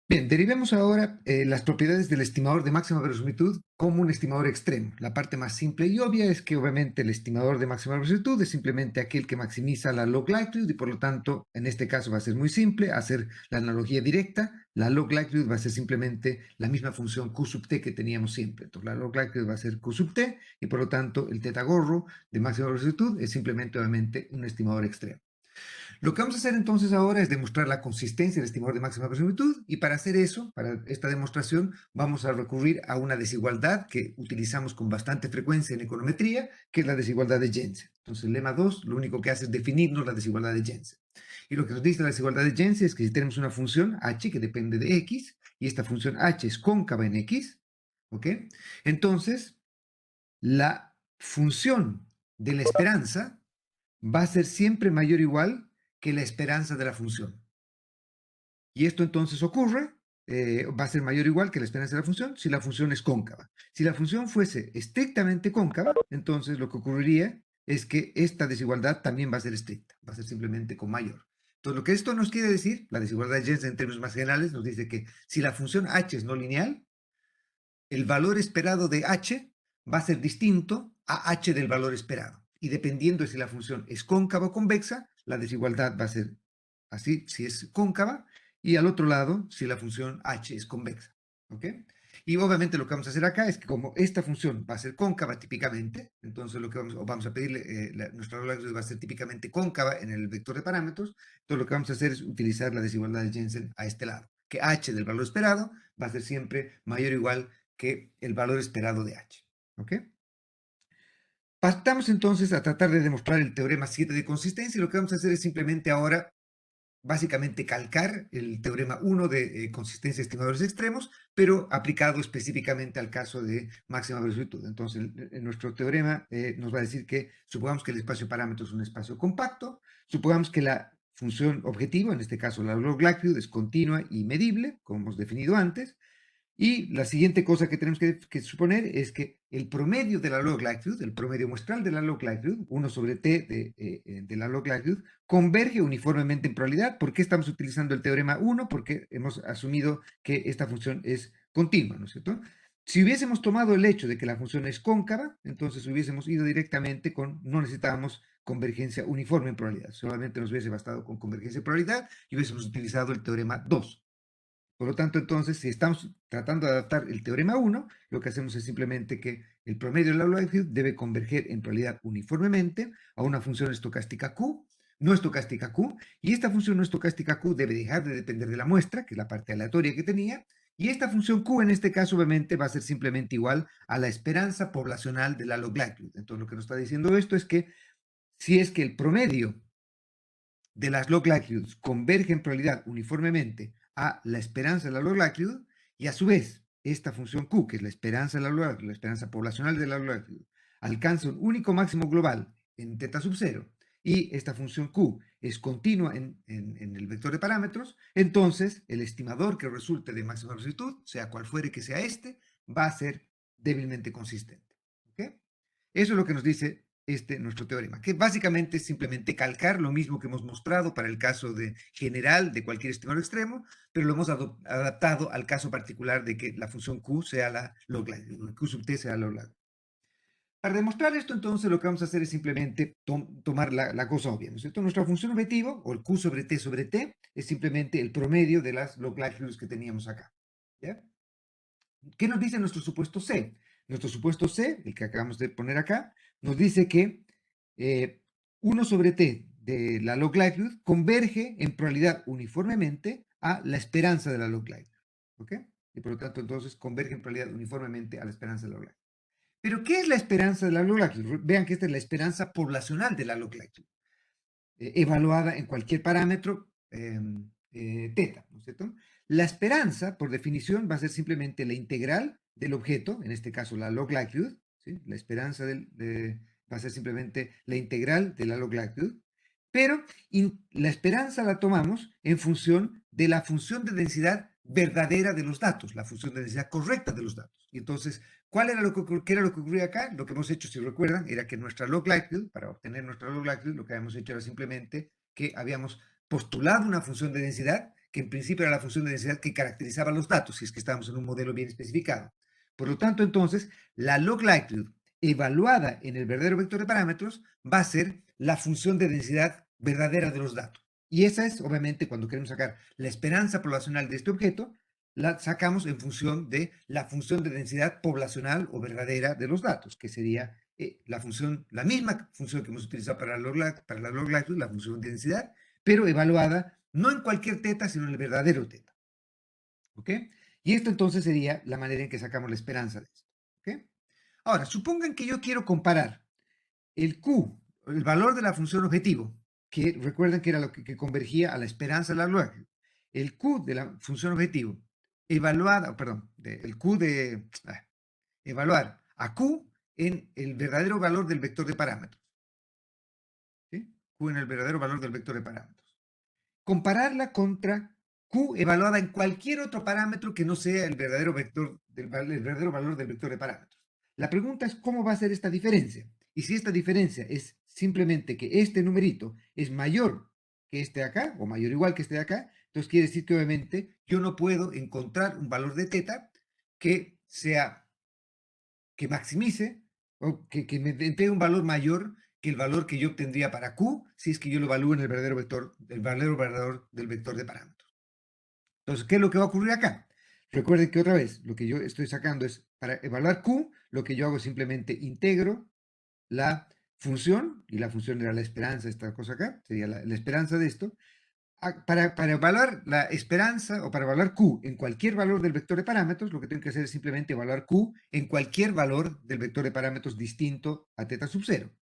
Bien, derivemos ahora las propiedades del estimador de máxima verosimilitud como un estimador extremo. La parte más simple y obvia es que obviamente el estimador de máxima verosimilitud es simplemente aquel que maximiza la log likelihood y por lo tanto en este caso va a ser muy simple hacer la analogía directa. La log likelihood va a ser simplemente la misma función Q sub t que teníamos siempre. Entonces la log likelihood va a ser Q sub t y por lo tanto el teta gorro de máxima verosimilitud es simplemente obviamente un estimador extremo. Lo que vamos a hacer entonces ahora es demostrar la consistencia del estimador de máxima verosimilitud y para hacer eso, para esta demostración, vamos a recurrir a una desigualdad que utilizamos con bastante frecuencia en econometría, que es la desigualdad de Jensen. Entonces el lema 2 lo único que hace es definirnos la desigualdad de Jensen. Y lo que nos dice la desigualdad de Jensen es que si tenemos una función h que depende de x y esta función h es cóncava en x, ¿ok? Entonces la función de la esperanza va a ser siempre mayor o igual que la esperanza de la función. Y esto entonces ocurre, va a ser mayor o igual que la esperanza de la función si la función es cóncava. Si la función fuese estrictamente cóncava, entonces lo que ocurriría es que esta desigualdad también va a ser estricta, va a ser simplemente con mayor. Entonces, lo que esto nos quiere decir, la desigualdad de Jensen en términos más generales, nos dice que si la función h es no lineal, el valor esperado de h va a ser distinto a h del valor esperado. Y dependiendo de si la función es cóncava o convexa, la desigualdad va a ser así si es cóncava y al otro lado si la función h es convexa. ¿Ok? Y obviamente lo que vamos a hacer acá es que como esta función va a ser cóncava típicamente, entonces lo que vamos a pedirle, nuestra regla va a ser típicamente cóncava en el vector de parámetros, entonces lo que vamos a hacer es utilizar la desigualdad de Jensen a este lado, que h del valor esperado va a ser siempre mayor o igual que el valor esperado de h. ¿Ok? Pasamos entonces a tratar de demostrar el teorema 7 de consistencia y lo que vamos a hacer es simplemente ahora básicamente calcar el teorema 1 de consistencia de estimadores extremos, pero aplicado específicamente al caso de máxima verosimilitud. Entonces, en nuestro teorema nos va a decir que supongamos que el espacio de parámetros es un espacio compacto, supongamos que la función objetivo, en este caso la log likelihood, es continua y medible, como hemos definido antes, y la siguiente cosa que tenemos que suponer es que el promedio de la log likelihood, el promedio muestral de la log likelihood, 1 sobre t de la log likelihood, converge uniformemente en probabilidad. ¿Por qué estamos utilizando el teorema 1? Porque hemos asumido que esta función es continua, ¿no es cierto? Si hubiésemos tomado el hecho de que la función es cóncava, entonces hubiésemos ido directamente con, no necesitábamos convergencia uniforme en probabilidad, solamente nos hubiese bastado con convergencia en probabilidad y hubiésemos utilizado el teorema 2. Por lo tanto, entonces, si estamos tratando de adaptar el teorema 1, lo que hacemos es simplemente que el promedio de la longitud debe converger en probabilidad uniformemente a una función estocástica Q, no estocástica Q, y esta función no estocástica Q debe dejar de depender de la muestra, que es la parte aleatoria que tenía, y esta función Q en este caso obviamente va a ser simplemente igual a la esperanza poblacional de la log likelihood. Entonces, lo que nos está diciendo esto es que si es que el promedio de las log likelihoods converge en probabilidad uniformemente a la esperanza de la log likelihood y a su vez esta función Q, que es la esperanza de la log likelihood, la esperanza poblacional de la log likelihood, alcanza un único máximo global en teta sub 0 y esta función Q es continua en el vector de parámetros, entonces el estimador que resulte de máxima verosimilitud, sea cual fuere que sea este, va a ser débilmente consistente. ¿Okay? Eso es lo que nos dice nuestro teorema, que básicamente es simplemente calcar lo mismo que hemos mostrado para el caso general de cualquier estimador extremo, pero lo hemos adaptado al caso particular de que la función Q sea la log Q sub t sea la log line. Para demostrar esto, entonces, lo que vamos a hacer es simplemente tomar la cosa obvia, ¿no es cierto? Nuestra función objetivo, o el Q sobre t, es simplemente el promedio de las log likelihoods que teníamos acá. ¿Ya? ¿Qué nos dice nuestro supuesto C? Nuestro supuesto C, el que acabamos de poner acá, nos dice que 1 sobre t de la log likelihood converge en probabilidad uniformemente a la esperanza de la log likelihood. ¿Ok? Y por lo tanto, entonces, converge en probabilidad uniformemente a la esperanza de la log likelihood. Pero, ¿qué es la esperanza de la log likelihood? Vean que esta es la esperanza poblacional de la log likelihood, evaluada en cualquier parámetro teta, ¿no es cierto? La esperanza, por definición, va a ser simplemente la integral del objeto, en este caso la log likelihood, ¿sí? La esperanza va a ser simplemente la integral de la log likelihood, pero la esperanza la tomamos en función de la función de densidad verdadera de los datos, la función de densidad correcta de los datos. Y entonces, ¿qué era lo que ocurría acá? Lo que hemos hecho, si recuerdan, era que nuestra log likelihood, para obtener nuestra log likelihood, lo que habíamos hecho era simplemente que habíamos postulado una función de densidad que en principio era la función de densidad que caracterizaba los datos, si es que estábamos en un modelo bien especificado. Por lo tanto, entonces, la log likelihood evaluada en el verdadero vector de parámetros va a ser la función de densidad verdadera de los datos. Y esa es, obviamente, cuando queremos sacar la esperanza poblacional de este objeto, la sacamos en función de la función de densidad poblacional o verdadera de los datos, que sería la función, la misma función que hemos utilizado para la log likelihood, la función de densidad, pero evaluada no en cualquier teta, sino en el verdadero teta. ¿Ok? Y esto entonces sería la manera en que sacamos la esperanza de esto. ¿Ok? Ahora, supongan que yo quiero comparar el Q, el valor de la función objetivo, que recuerden que era lo que convergía a la esperanza de la log, el Q de la función objetivo, evaluada, perdón, el Q de evaluar a Q en el verdadero valor del vector de parámetros. ¿Sí? Q en el verdadero valor del vector de parámetros. Compararla contra Q evaluada en cualquier otro parámetro que no sea el verdadero vector, el verdadero valor del vector de parámetros. La pregunta es cómo va a ser esta diferencia. Y si esta diferencia es simplemente que este numerito es mayor que este de acá, o mayor o igual que este de acá, entonces quiere decir que obviamente yo no puedo encontrar un valor de teta que sea, que maximice, o que me entregue un valor mayor que el valor que yo obtendría para Q si es que yo lo evalúo en el verdadero vector, el verdadero valor del vector de parámetros. Entonces, ¿qué es lo que va a ocurrir acá? Recuerden que otra vez, lo que yo estoy sacando es, para evaluar Q, lo que yo hago es simplemente integro la función, y la función era la esperanza, esta cosa acá, sería la esperanza de esto. Para evaluar la esperanza o para evaluar Q en cualquier valor del vector de parámetros, lo que tengo que hacer es simplemente evaluar Q en cualquier valor del vector de parámetros distinto a teta sub 0.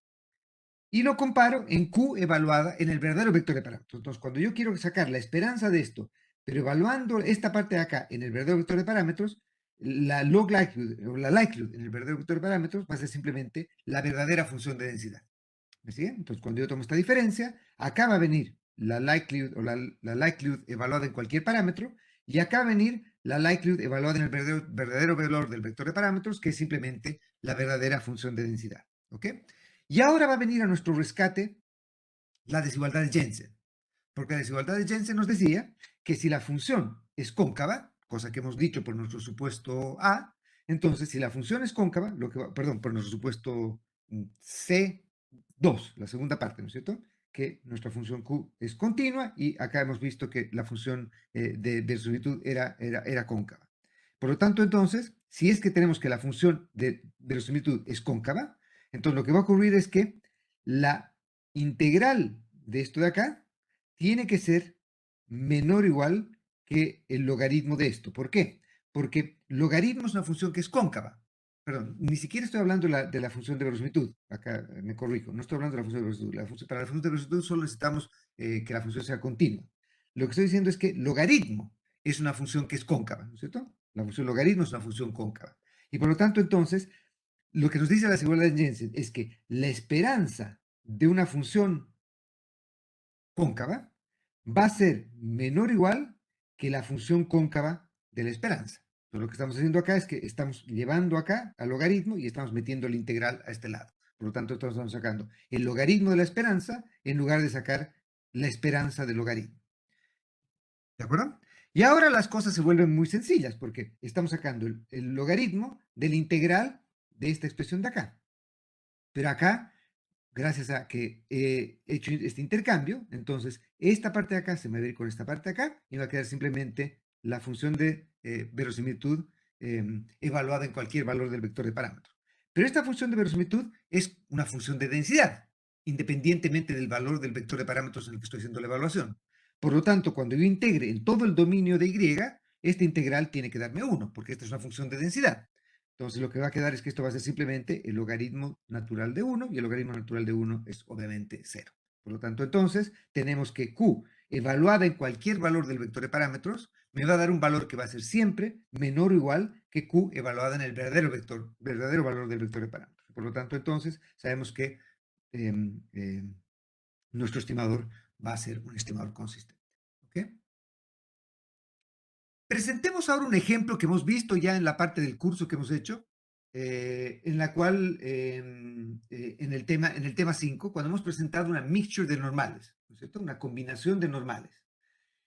Y lo comparo en Q evaluada en el verdadero vector de parámetros. Entonces, cuando yo quiero sacar la esperanza de esto, pero evaluando esta parte de acá en el verdadero vector de parámetros, la log likelihood o la likelihood en el verdadero vector de parámetros va a ser simplemente la verdadera función de densidad. ¿Me siguen? Entonces, cuando yo tomo esta diferencia, acá va a venir la likelihood o la likelihood evaluada en cualquier parámetro, y acá va a venir la likelihood evaluada en el verdadero valor del vector de parámetros, que es simplemente la verdadera función de densidad. ¿Ok? Y ahora va a venir a nuestro rescate la desigualdad de Jensen, porque la desigualdad de Jensen nos decía que si la función es cóncava, cosa que hemos dicho por nuestro supuesto A, entonces si la función es cóncava, perdón, por nuestro supuesto C2, la segunda parte, ¿no es cierto? Que nuestra función Q es continua y acá hemos visto que la función de verosimilitud era cóncava. Por lo tanto, entonces, si es que tenemos que la función de verosimilitud es cóncava, entonces lo que va a ocurrir es que la integral de esto de acá tiene que ser menor o igual que el logaritmo de esto. ¿Por qué? Porque logaritmo es una función que es cóncava. Perdón, ni siquiera estoy hablando de la función de verosimilitud. Acá me corrijo, no estoy hablando de la función de verosimilitud. Para la función de verosimilitud solo necesitamos que la función sea continua. Lo que estoy diciendo es que logaritmo es una función que es cóncava, ¿no es cierto? La función logaritmo es una función cóncava. Y por lo tanto, entonces, lo que nos dice la desigualdad de Jensen es que la esperanza de una función cóncava va a ser menor o igual que la función cóncava de la esperanza. Entonces, lo que estamos haciendo acá es que estamos llevando acá al logaritmo y estamos metiendo la integral a este lado. Por lo tanto, estamos sacando el logaritmo de la esperanza en lugar de sacar la esperanza del logaritmo. ¿De acuerdo? Y ahora las cosas se vuelven muy sencillas porque estamos sacando el logaritmo de la integral de esta expresión de acá. Pero acá, gracias a que he hecho este intercambio, entonces esta parte de acá se me va a ir con esta parte de acá y va a quedar simplemente la función de verosimilitud evaluada en cualquier valor del vector de parámetros. Pero esta función de verosimilitud es una función de densidad, independientemente del valor del vector de parámetros en el que estoy haciendo la evaluación. Por lo tanto, cuando yo integre en todo el dominio de Y, esta integral tiene que darme 1, porque esta es una función de densidad. Entonces lo que va a quedar es que esto va a ser simplemente el logaritmo natural de 1 y el logaritmo natural de 1 es obviamente 0. Por lo tanto, entonces tenemos que Q evaluada en cualquier valor del vector de parámetros me va a dar un valor que va a ser siempre menor o igual que Q evaluada en el verdadero valor del vector de parámetros. Por lo tanto, entonces sabemos que eh, eh, nuestro estimador va a ser un estimador consistente. ¿Ok? Presentemos ahora un ejemplo que hemos visto ya en la parte del curso que hemos hecho, en la cual, en el tema 5, cuando hemos presentado una mixture de normales, ¿no es cierto? Una combinación de normales.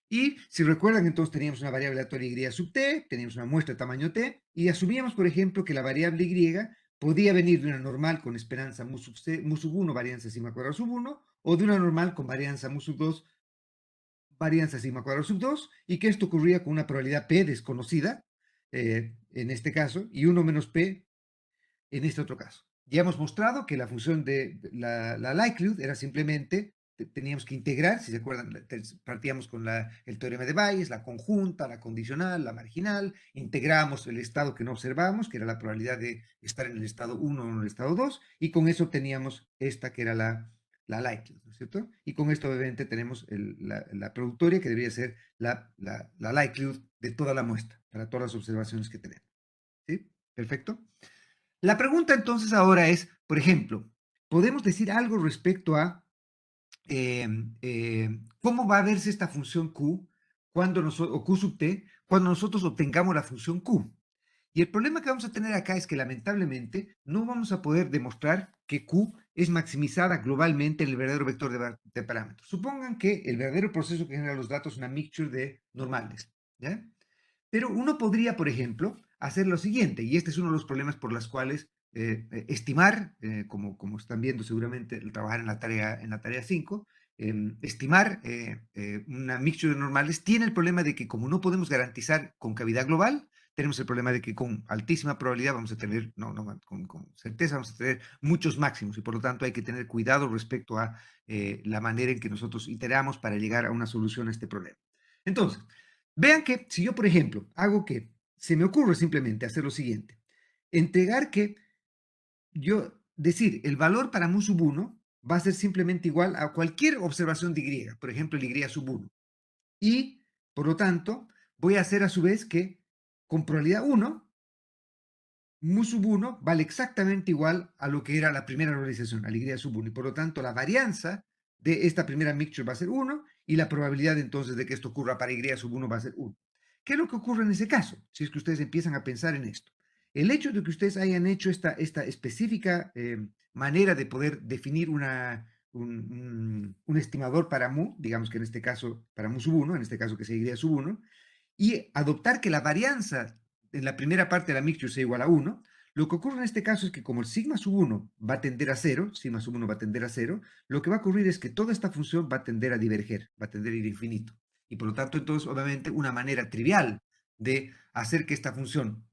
Y si recuerdan, entonces teníamos una variable aleatoria y sub t, teníamos una muestra de tamaño t, y asumíamos, por ejemplo, que la variable y podía venir de una normal con esperanza mu sub 1, varianza sigma cuadrado sub 1, o de una normal con varianza mu sub 2, varianza sigma cuadrado sub 2, y que esto ocurría con una probabilidad p desconocida, en este caso, y 1 menos p en este otro caso. Ya hemos mostrado que la función de la likelihood era simplemente, teníamos que integrar, si se acuerdan, partíamos con el teorema de Bayes, la conjunta, la condicional, la marginal, integramos el estado que no observamos, que era la probabilidad de estar en el estado 1 o en el estado 2, y con eso obteníamos esta que era la likelihood, ¿no es cierto? Y con esto obviamente tenemos la productoria que debería ser la likelihood de toda la muestra, para todas las observaciones que tenemos. ¿Sí? Perfecto. La pregunta entonces ahora es, por ejemplo, ¿podemos decir algo respecto a cómo va a verse esta función Q cuando o Q sub t cuando nosotros obtengamos la función Q? Y el problema que vamos a tener acá es que lamentablemente no vamos a poder demostrar que Q es maximizada globalmente en el verdadero vector de parámetros. Supongan que el verdadero proceso que genera los datos es una mixture de normales, ¿ya? Pero uno podría, por ejemplo, hacer lo siguiente, y este es uno de los problemas por los cuales estimar, como están viendo seguramente el trabajar en la tarea 5, estimar una mixture de normales tiene el problema de que como no podemos garantizar concavidad global, tenemos el problema de que con altísima probabilidad vamos a tener, con certeza vamos a tener muchos máximos y por lo tanto hay que tener cuidado respecto a la manera en que nosotros iteramos para llegar a una solución a este problema. Entonces, vean que si yo, por ejemplo, hago que se me ocurre simplemente hacer lo siguiente, entregar que yo, decir, el valor para mu sub 1 va a ser simplemente igual a cualquier observación de Y, por ejemplo, el Y sub 1. Y, por lo tanto, voy a hacer a su vez que con probabilidad 1 mu sub 1 vale exactamente igual a lo que era la primera normalización, al Y sub 1. Y por lo tanto, la varianza de esta primera mixture va a ser 1 y la probabilidad entonces de que esto ocurra para Y sub 1 va a ser 1. ¿Qué es lo que ocurre en ese caso? Si es que ustedes empiezan a pensar en esto. El hecho de que ustedes hayan hecho esta específica manera de poder definir un estimador para mu, digamos que en este caso para mu sub 1, en este caso que sea Y sub 1, y adoptar que la varianza en la primera parte de la mixture sea igual a 1, lo que ocurre en este caso es que como el sigma sub 1 va a tender a 0, sigma sub 1 va a tender a 0, lo que va a ocurrir es que toda esta función va a tender a diverger, va a tender a ir infinito. Y por lo tanto, entonces, obviamente, una manera trivial de hacer que esta función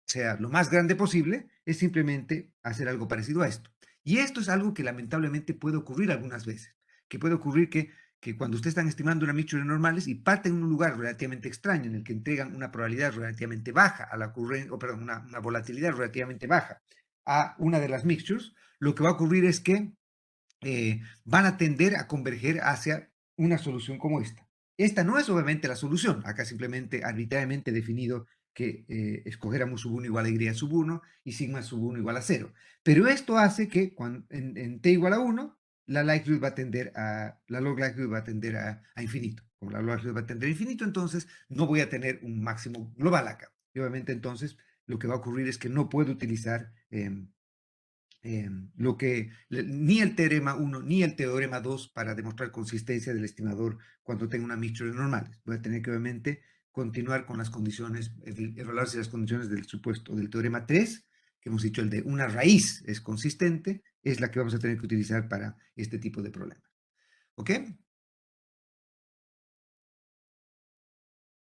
sea lo más grande posible es simplemente hacer algo parecido a esto. Y esto es algo que lamentablemente puede ocurrir algunas veces, que puede ocurrir que cuando ustedes están estimando una mixture de normales y parten en un lugar relativamente extraño en el que entregan una probabilidad relativamente baja a la ocurrencia, o perdón, una volatilidad relativamente baja a una de las mixtures, lo que va a ocurrir es que van a tender a converger hacia una solución como esta. Esta no es obviamente la solución, acá simplemente arbitrariamente definido que escoger a mu sub 1 igual a y sub 1 y sigma sub 1 igual a 0. Pero esto hace que cuando, en t igual a 1, la likelihood va a tender la log likelihood va a tender a infinito. Como la log likelihood va a tender a infinito, entonces no voy a tener un máximo global acá. Y obviamente entonces lo que va a ocurrir es que no puedo utilizar lo que ni el teorema 1 ni el teorema 2 para demostrar consistencia del estimador cuando tenga una mixture de normales. Voy a tener que obviamente continuar con las condiciones, evaluar si las condiciones del supuesto del teorema 3, que hemos dicho el de una raíz es consistente, es la que vamos a tener que utilizar para este tipo de problemas. ¿Ok?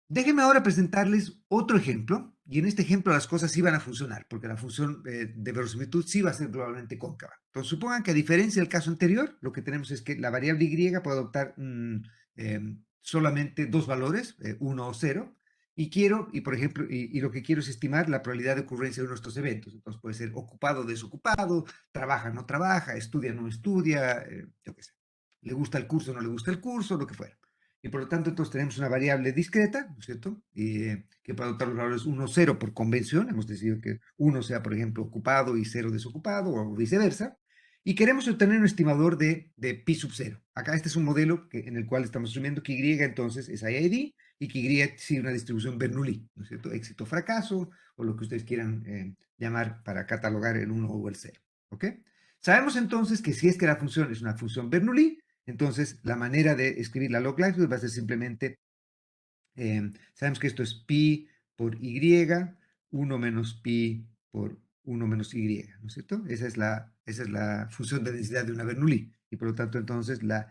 Déjenme ahora presentarles otro ejemplo, y en este ejemplo las cosas sí van a funcionar, porque la función de verosimilitud sí va a ser probablemente cóncava. Entonces, supongan que a diferencia del caso anterior, lo que tenemos es que la variable y puede adoptar solamente dos valores, 1 o 0, y quiero, y por ejemplo, y lo que quiero es estimar la probabilidad de ocurrencia de uno de estos eventos. Entonces puede ser ocupado o desocupado, trabaja o no trabaja, estudia o no estudia, yo qué sé, le gusta el curso o no le gusta el curso, lo que fuera. Y por lo tanto, entonces tenemos una variable discreta, ¿no es cierto? Que puede adoptar los valores 1, 0 por convención. Hemos decidido que 1 sea, por ejemplo, ocupado y 0 desocupado, o viceversa. Y queremos obtener un estimador de pi sub 0. Acá este es un modelo en el cual estamos asumiendo que Y entonces es IID y que Y sigue una distribución Bernoulli, ¿no es cierto? Éxito, fracaso, o lo que ustedes quieran llamar para catalogar el 1 o el 0. ¿Ok? Sabemos entonces que si es que la función es una función Bernoulli, Entonces, la manera de escribir la log likelihood va a ser simplemente, sabemos que esto es pi por y, 1 menos pi por 1 menos y, ¿no es cierto? Esa es la función de densidad de una Bernoulli. Y por lo tanto, entonces, el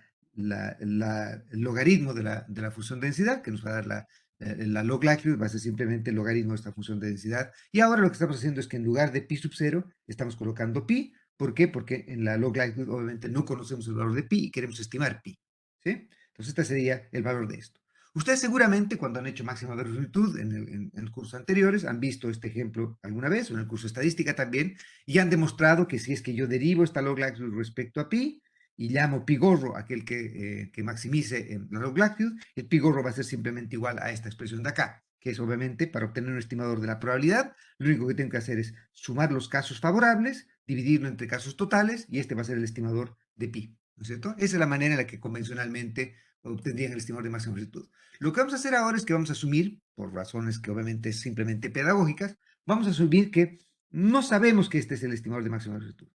logaritmo de la función de densidad, que nos va a dar la log likelihood, va a ser simplemente el logaritmo de esta función de densidad. Y ahora lo que estamos haciendo es que en lugar de pi sub 0, estamos colocando pi. ¿Por qué? Porque en la log likelihood, obviamente, no conocemos el valor de pi y queremos estimar pi. ¿Sí? Entonces, este sería el valor de esto. Ustedes seguramente cuando han hecho máxima verosimilitud en los cursos anteriores han visto este ejemplo alguna vez, o en el curso de estadística también, y han demostrado que si es que yo derivo esta log likelihood respecto a pi y llamo pi gorro aquel que maximice la log likelihood, el pi gorro va a ser simplemente igual a esta expresión de acá, que es obviamente para obtener un estimador de la probabilidad, lo único que tengo que hacer es sumar los casos favorables, dividirlo entre casos totales, y este va a ser el estimador de pi, ¿no es cierto? Esa es la manera en la que convencionalmente obtendrían el estimador de máxima verosimilitud. Lo que vamos a hacer ahora es que vamos a asumir, por razones que obviamente es simplemente pedagógicas, vamos a asumir que no sabemos que este es el estimador de máxima verosimilitud.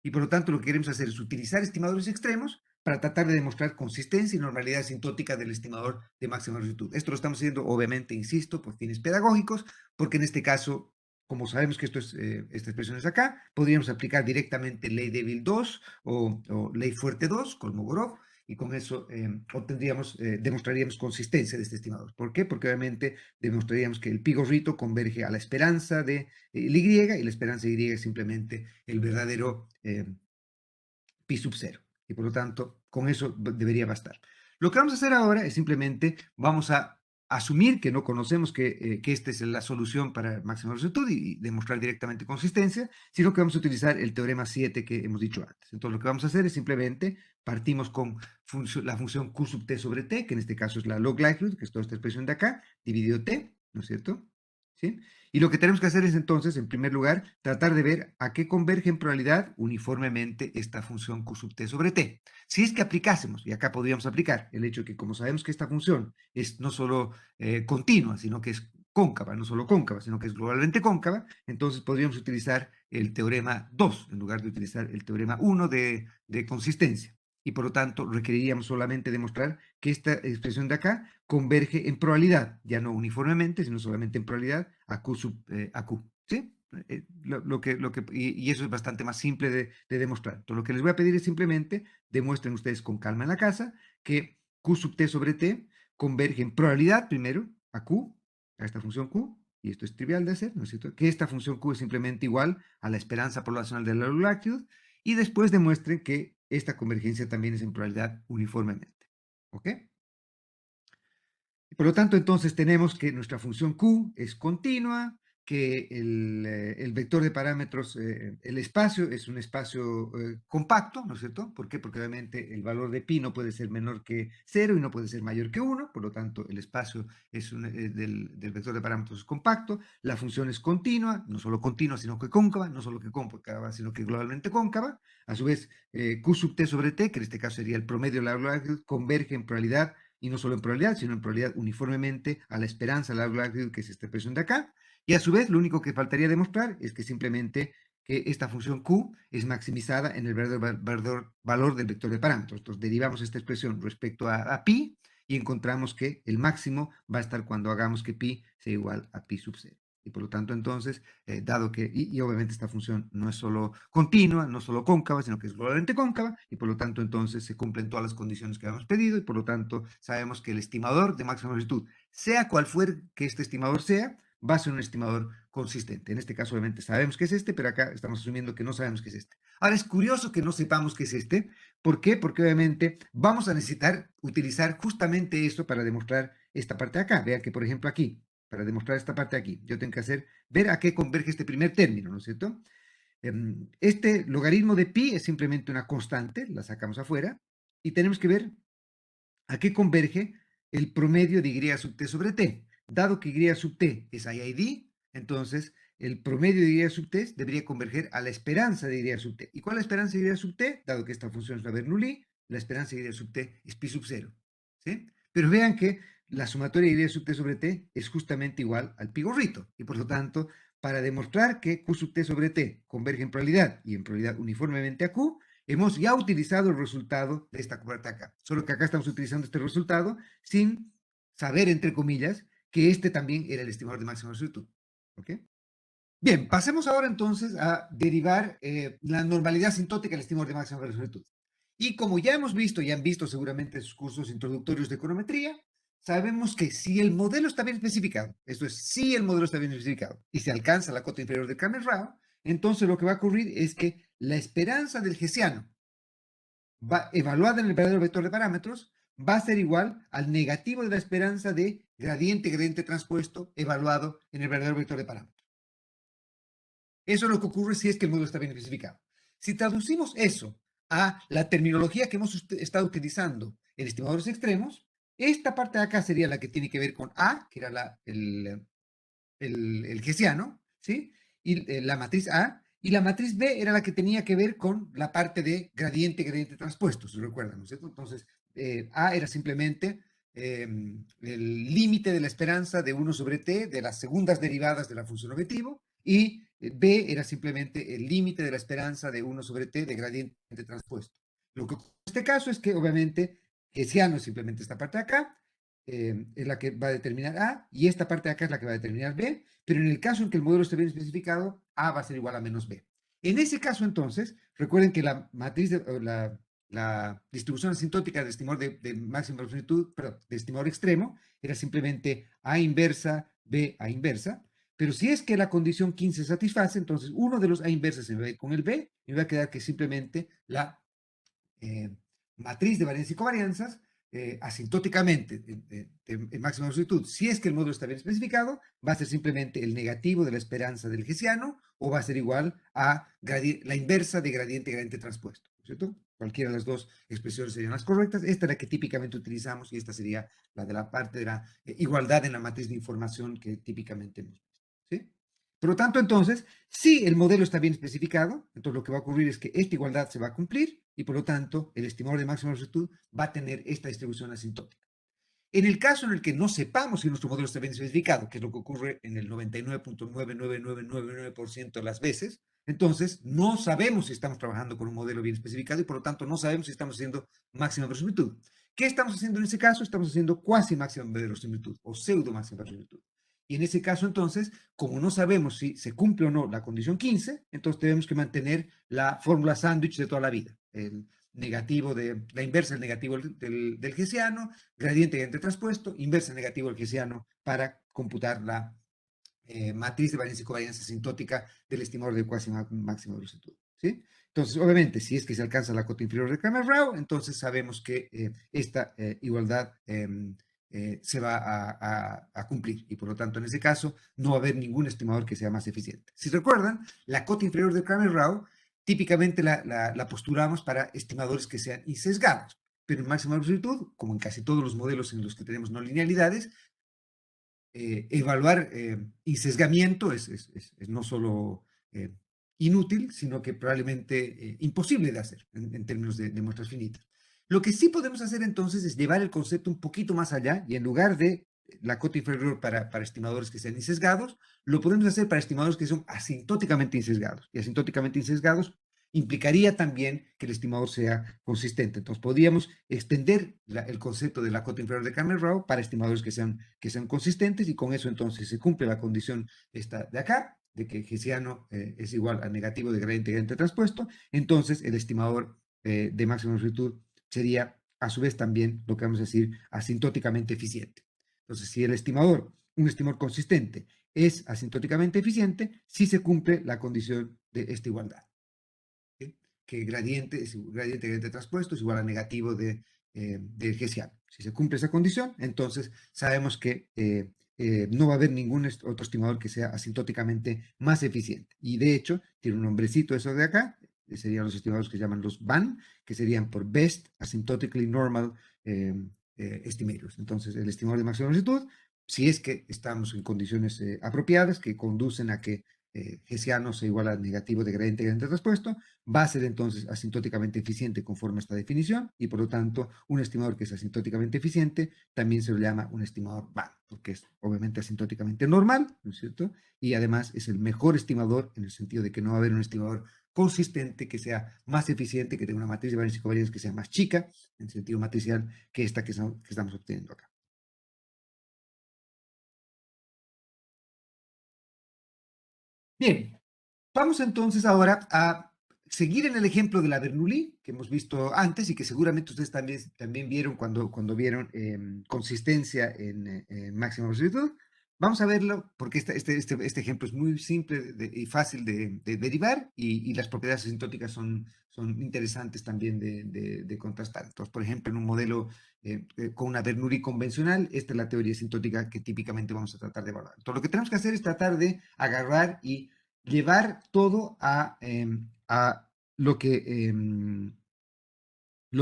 Y por lo tanto lo que queremos hacer es utilizar estimadores extremos para tratar de demostrar consistencia y normalidad asintótica del estimador de máxima verosimilitud. Esto lo estamos haciendo, obviamente, insisto, por fines pedagógicos, porque en este caso, como sabemos que esta expresión es acá, podríamos aplicar directamente ley débil 2 o ley fuerte 2, Kolmogorov, y con eso demostraríamos consistencia de este estimador. ¿Por qué? Porque obviamente demostraríamos que el pi gorrito converge a la esperanza de el y, y la esperanza de y es simplemente el verdadero pi sub 0. Y por lo tanto, con eso debería bastar. Lo que vamos a hacer ahora es simplemente, vamos a asumir que no conocemos que esta es la solución para máxima verosimilitud y demostrar directamente consistencia, sino que vamos a utilizar el teorema 7 que hemos dicho antes. Entonces, lo que vamos a hacer es simplemente partimos con la función q sub t sobre t, que en este caso es la log likelihood, que es toda esta expresión de acá, dividido t, ¿no es cierto? ¿Sí? Y lo que tenemos que hacer es entonces, en primer lugar, tratar de ver a qué converge en probabilidad uniformemente esta función q sub t sobre t. Si es que aplicásemos, y acá podríamos aplicar el hecho de que como sabemos que esta función es no solo continua, sino que es cóncava, no solo cóncava, sino que es globalmente cóncava, entonces podríamos utilizar el teorema 2 en lugar de utilizar el teorema 1 de consistencia. Y por lo tanto requeriríamos solamente demostrar que esta expresión de acá converge en probabilidad, ya no uniformemente, sino solamente en probabilidad a Q. ¿Sí? Y eso es bastante más simple de demostrar. Entonces, lo que les voy a pedir es simplemente demuestren ustedes con calma en la casa que Q sub t sobre t converge en probabilidad primero a Q, a esta función Q, y esto es trivial de hacer, ¿no es cierto? Que esta función Q es simplemente igual a la esperanza poblacional de la latitud, y después demuestren que esta convergencia también es en probabilidad uniformemente. ¿Ok? Por lo tanto, entonces tenemos que nuestra función Q es continua, que el vector de parámetros, el espacio, es un espacio compacto, ¿no es cierto? ¿Por qué? Porque obviamente el valor de pi no puede ser menor que 0 y no puede ser mayor que 1, por lo tanto el espacio del vector de parámetros es compacto, la función es continua, no solo continua, sino que cóncava, no solo que cóncava, sino que globalmente cóncava, a su vez Q sub t sobre t, que en este caso sería el promedio de la longitud, converge en probabilidad y no solo en probabilidad, sino en probabilidad uniformemente a la esperanza, a la longitud, que es esta expresión de acá, y a su vez lo único que faltaría demostrar es que simplemente que esta función Q es maximizada en el verdadero valor del vector de parámetros. Entonces derivamos esta expresión respecto a pi y encontramos que el máximo va a estar cuando hagamos que pi sea igual a pi sub 0. Y por lo tanto, entonces, dado que, y obviamente esta función no es solo continua, no solo cóncava, sino que es globalmente cóncava, y por lo tanto, entonces, se cumplen todas las condiciones que habíamos pedido, y por lo tanto, sabemos que el estimador de máxima verosimilitud, sea cual fuera que este estimador sea, va a ser un estimador consistente. En este caso, obviamente, sabemos que es este, pero acá estamos asumiendo que no sabemos que es este. Ahora, es curioso que no sepamos que es este. ¿Por qué? Porque obviamente vamos a necesitar utilizar justamente esto para demostrar esta parte de acá. Vean que, por ejemplo, aquí, para demostrar esta parte de aquí, yo tengo que ver a qué converge este primer término, ¿no es cierto? Este logaritmo de pi es simplemente una constante, la sacamos afuera, y tenemos que ver a qué converge el promedio de y sub t sobre t. Dado que y sub t es IID, entonces el promedio de y sub t debería converger a la esperanza de y sub t. ¿Y cuál es la esperanza de y sub t? Dado que esta función es una Bernoulli, la esperanza de y sub t es pi sub 0. ¿Sí? Pero vean que la sumatoria de y sub t sobre t es justamente igual al pi gorrito. Y por lo tanto, para demostrar que q sub t sobre t converge en probabilidad y en probabilidad uniformemente a q, hemos ya utilizado el resultado de esta puerta acá. Solo que acá estamos utilizando este resultado sin saber, entre comillas, que este también era el estimador de máxima solicitud. ¿Ok? Bien, pasemos ahora entonces a derivar la normalidad asintótica del estimador de máxima solicitud. Y como ya hemos visto, y han visto seguramente en sus cursos introductorios de econometría, sabemos que si el modelo está bien especificado, esto es, si el modelo está bien especificado y se alcanza la cota inferior de Kramer-Rao, entonces lo que va a ocurrir es que la esperanza del hessiano evaluada en el verdadero vector de parámetros va a ser igual al negativo de la esperanza de gradiente transpuesto evaluado en el verdadero vector de parámetros. Eso es lo que ocurre si es que el modelo está bien especificado. Si traducimos eso a la terminología que hemos estado utilizando en estimadores extremos, esta parte de acá sería la que tiene que ver con A, que era el hessiano, ¿sí? Y la matriz A, y la matriz B era la que tenía que ver con la parte de gradiente transpuesto, si recuerdan, ¿no es cierto? Entonces, A era simplemente el límite de la esperanza de 1 sobre t de las segundas derivadas de la función objetivo, y B era simplemente el límite de la esperanza de 1 sobre t de gradiente transpuesto. Lo que ocurre en este caso es que, obviamente, hessiano es simplemente esta parte de acá, es la que va a determinar A, y esta parte de acá es la que va a determinar B, pero en el caso en que el modelo esté bien especificado, A va a ser igual a menos B. En ese caso, entonces, recuerden que la matriz, la distribución asintótica de estimador de máxima longitud, perdón, de estimador extremo, era simplemente A inversa, B A inversa, pero si es que la condición 15 se satisface, entonces uno de los A inversas se me va a ir con el B, y me va a quedar que simplemente la eh, matriz de varianzas y covarianzas asintóticamente en máxima longitud, si es que el módulo está bien especificado, va a ser simplemente el negativo de la esperanza del hessiano o va a ser igual a la inversa de gradiente transpuesto, ¿cierto? Cualquiera de las dos expresiones serían las correctas. Esta es la que típicamente utilizamos y esta sería la de la parte de la igualdad en la matriz de información que típicamente hemos visto, ¿sí? Por lo tanto, entonces, si el modelo está bien especificado, entonces lo que va a ocurrir es que esta igualdad se va a cumplir y por lo tanto el estimador de máxima longitud va a tener esta distribución asintótica. En el caso en el que no sepamos si nuestro modelo está bien especificado, que es lo que ocurre en el 99.99999% de las veces, entonces no sabemos si estamos trabajando con un modelo bien especificado y por lo tanto no sabemos si estamos haciendo máxima verosimilitud. ¿Qué estamos haciendo en ese caso? Estamos haciendo cuasi máxima verosimilitud o pseudo máxima verosimilitud. Y en ese caso, entonces, como no sabemos si se cumple o no la condición 15, entonces tenemos que mantener la fórmula sándwich de toda la vida. El negativo de la inversa del negativo del hessiano, gradiente transpuesto, inversa negativo del hessiano para computar la matriz de varianza y covarianza asintótica del estimador de cuasi máxima velocidad. ¿Sí? Entonces, obviamente, si es que se alcanza la cota inferior de Kramer-Rao, entonces sabemos que esta igualdad se va a cumplir y por lo tanto en ese caso no va a haber ningún estimador que sea más eficiente. Si recuerdan, la cota inferior de Kramer-Rao típicamente la postulamos para estimadores que sean insesgados, pero en máxima velocidad, como en casi todos los modelos en los que tenemos no linealidades, evaluar insesgamiento es no solo inútil, sino que probablemente imposible de hacer en términos de muestras finitas. Lo que sí podemos hacer entonces es llevar el concepto un poquito más allá y en lugar de la cota inferior para estimadores que sean insesgados, lo podemos hacer para estimadores que son asintóticamente insesgados. Y asintóticamente insesgados implicaría también que el estimador sea consistente. Entonces, podríamos extender el concepto de la cota inferior de Kramer-Rao para estimadores que sean consistentes y con eso entonces se cumple la condición esta de acá, de que hessiano es igual a negativo de gradiente transpuesto. Entonces, el estimador de máxima longitud sería a su vez también lo que vamos a decir asintóticamente eficiente. Entonces, si el estimador, un estimador consistente, es asintóticamente eficiente, sí se cumple la condición de esta igualdad, que gradiente transpuesto es igual a negativo del hessiano. Si se cumple esa condición, entonces sabemos que no va a haber ningún otro estimador que sea asintóticamente más eficiente. Y de hecho, tiene un nombrecito eso de acá, serían los estimadores que se llaman los BAN, que serían por Best Asymptotically Normal Estimators. Entonces, el estimador de máxima longitud, si es que estamos en condiciones apropiadas que conducen a que hessiano sea igual a negativo de gradiente traspuesto, va a ser entonces asintóticamente eficiente conforme a esta definición y por lo tanto un estimador que es asintóticamente eficiente también se le llama un estimador BAN, porque es obviamente asintóticamente normal, ¿no es cierto? Y además es el mejor estimador en el sentido de que no va a haber un estimador consistente que sea más eficiente, que tenga una matriz de varianza y covarianza que sea más chica en sentido matricial que esta que estamos obteniendo acá. Bien, vamos entonces ahora a seguir en el ejemplo de la Bernoulli que hemos visto antes y que seguramente ustedes también vieron cuando vieron consistencia en máxima resolutividad. Vamos a verlo porque este ejemplo es muy simple y fácil de derivar y las propiedades asintóticas son interesantes también de contrastar. Entonces, por ejemplo, en un modelo con una Bernoulli convencional, esta es la teoría asintótica que típicamente vamos a tratar de evaluar. Entonces, lo que tenemos que hacer es tratar de agarrar y llevar todo a lo que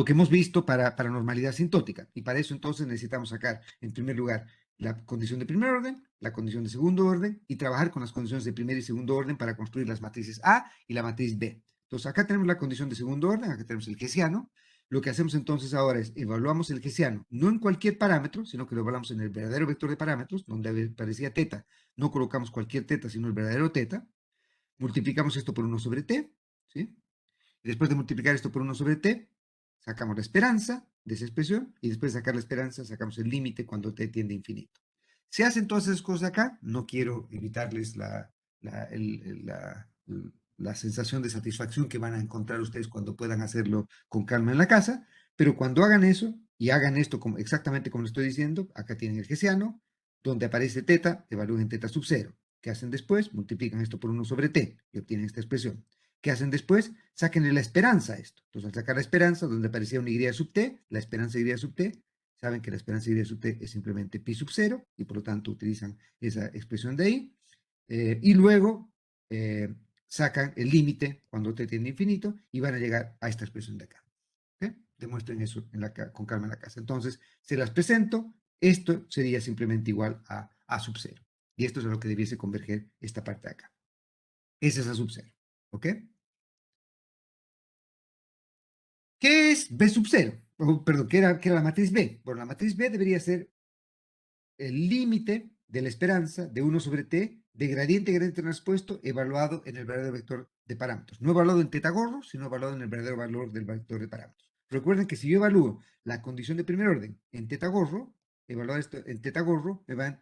hemos visto para normalidad asintótica. Y para eso entonces necesitamos sacar, en primer lugar, la condición de primer orden, la condición de segundo orden y trabajar con las condiciones de primer y segundo orden para construir las matrices A y la matriz B. Entonces acá tenemos la condición de segundo orden, acá tenemos el hessiano. Lo que hacemos entonces ahora es evaluamos el hessiano, no en cualquier parámetro, sino que lo evaluamos en el verdadero vector de parámetros, donde aparecía teta, no colocamos cualquier teta, sino el verdadero teta. Multiplicamos esto por 1 sobre t, ¿sí? Y después de multiplicar esto por 1 sobre t, sacamos la esperanza de esa expresión y después de sacar la esperanza sacamos el límite cuando t tiende a infinito. Se hacen todas esas cosas acá, no quiero evitarles la sensación de satisfacción que van a encontrar ustedes cuando puedan hacerlo con calma en la casa, pero cuando hagan eso y hagan esto exactamente como lo estoy diciendo, acá tienen el hessiano, donde aparece teta, evalúen teta sub 0. ¿Qué hacen después? Multiplican esto por 1 sobre t y obtienen esta expresión. ¿Qué hacen después? Sáquenle la esperanza a esto. Entonces, al sacar la esperanza, donde aparecía una y sub t, la esperanza y sub t, saben que la esperanza y sub t es simplemente pi sub 0 y por lo tanto utilizan esa expresión de ahí. Y luego sacan el límite cuando t tiende a infinito y van a llegar a esta expresión de acá. ¿Okay? Demuestren eso con calma en la casa. Entonces, se las presento. Esto sería simplemente igual a sub 0. Y esto es a lo que debiese converger esta parte de acá. Ese es a sub 0. ¿Ok? ¿Qué es B sub 0? Perdón, ¿qué era la matriz B? Bueno, la matriz B debería ser el límite de la esperanza de 1 sobre t de gradiente transpuesto evaluado en el verdadero vector de parámetros. No evaluado en teta gorro, sino evaluado en el verdadero valor del vector de parámetros. Recuerden que si yo evalúo la condición de primer orden en teta gorro, evaluar esto en teta gorro me va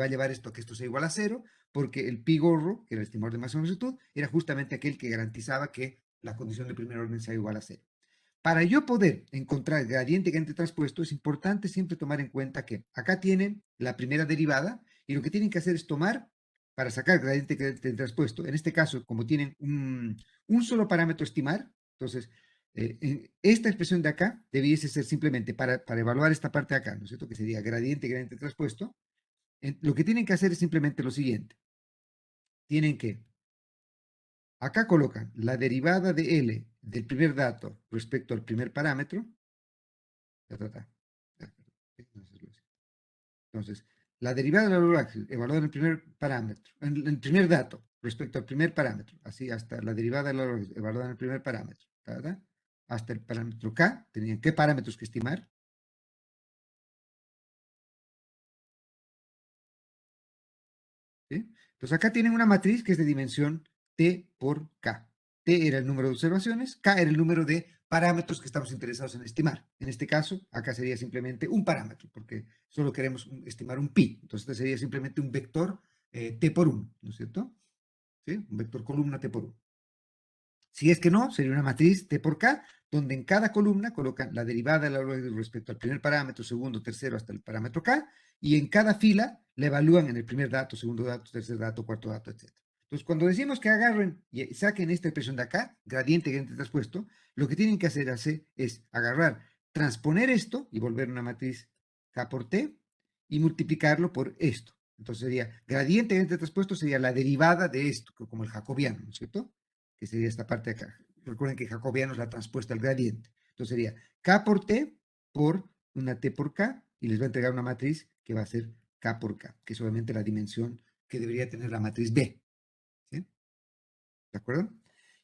a llevar esto a que esto sea igual a 0, porque el pi gorro, que era el estimador de máxima longitud, era justamente aquel que garantizaba que la condición de primer orden sea igual a 0. Para yo poder encontrar gradiente transpuesto, es importante siempre tomar en cuenta que acá tienen la primera derivada y lo que tienen que hacer es tomar, para sacar gradiente transpuesto, en este caso, como tienen un solo parámetro estimar, entonces, esta expresión de acá debiese ser simplemente para evaluar esta parte de acá, ¿no es cierto? Que sería gradiente transpuesto. Lo que tienen que hacer es simplemente lo siguiente. Tienen que acá colocan la derivada de L del primer dato respecto al primer parámetro. Entonces, la derivada de la Lorentz evaluada en el primer parámetro, en el primer dato respecto al primer parámetro, así hasta la derivada de la Lorentz evaluada en el primer parámetro, ¿verdad? Hasta el parámetro K, tenían qué parámetros que estimar. ¿Sí? Entonces acá tienen una matriz que es de dimensión T por K. T era el número de observaciones, K era el número de parámetros que estamos interesados en estimar. En este caso, acá sería simplemente un parámetro, porque solo queremos estimar un pi. Entonces este sería simplemente un vector T por 1, ¿no es cierto? ¿Sí? Un vector columna T por 1. Si es que no, sería una matriz T por K, donde en cada columna colocan la derivada de la logaritmo respecto al primer parámetro, segundo, tercero, hasta el parámetro K, y en cada fila la evalúan en el primer dato, segundo dato, tercer dato, cuarto dato, etc. Entonces, cuando decimos que agarren y saquen esta expresión de acá, gradiente transpuesto, lo que tienen que hacer es agarrar, transponer esto y volver una matriz K por T y multiplicarlo por esto. Entonces sería gradiente transpuesto sería la derivada de esto, como el jacobiano, ¿no es cierto? Que sería esta parte de acá. Recuerden que jacobiano es la transpuesta al gradiente. Entonces sería K por T por una T por K y les va a entregar una matriz que va a ser K por K, que es obviamente la dimensión que debería tener la matriz B. ¿De acuerdo?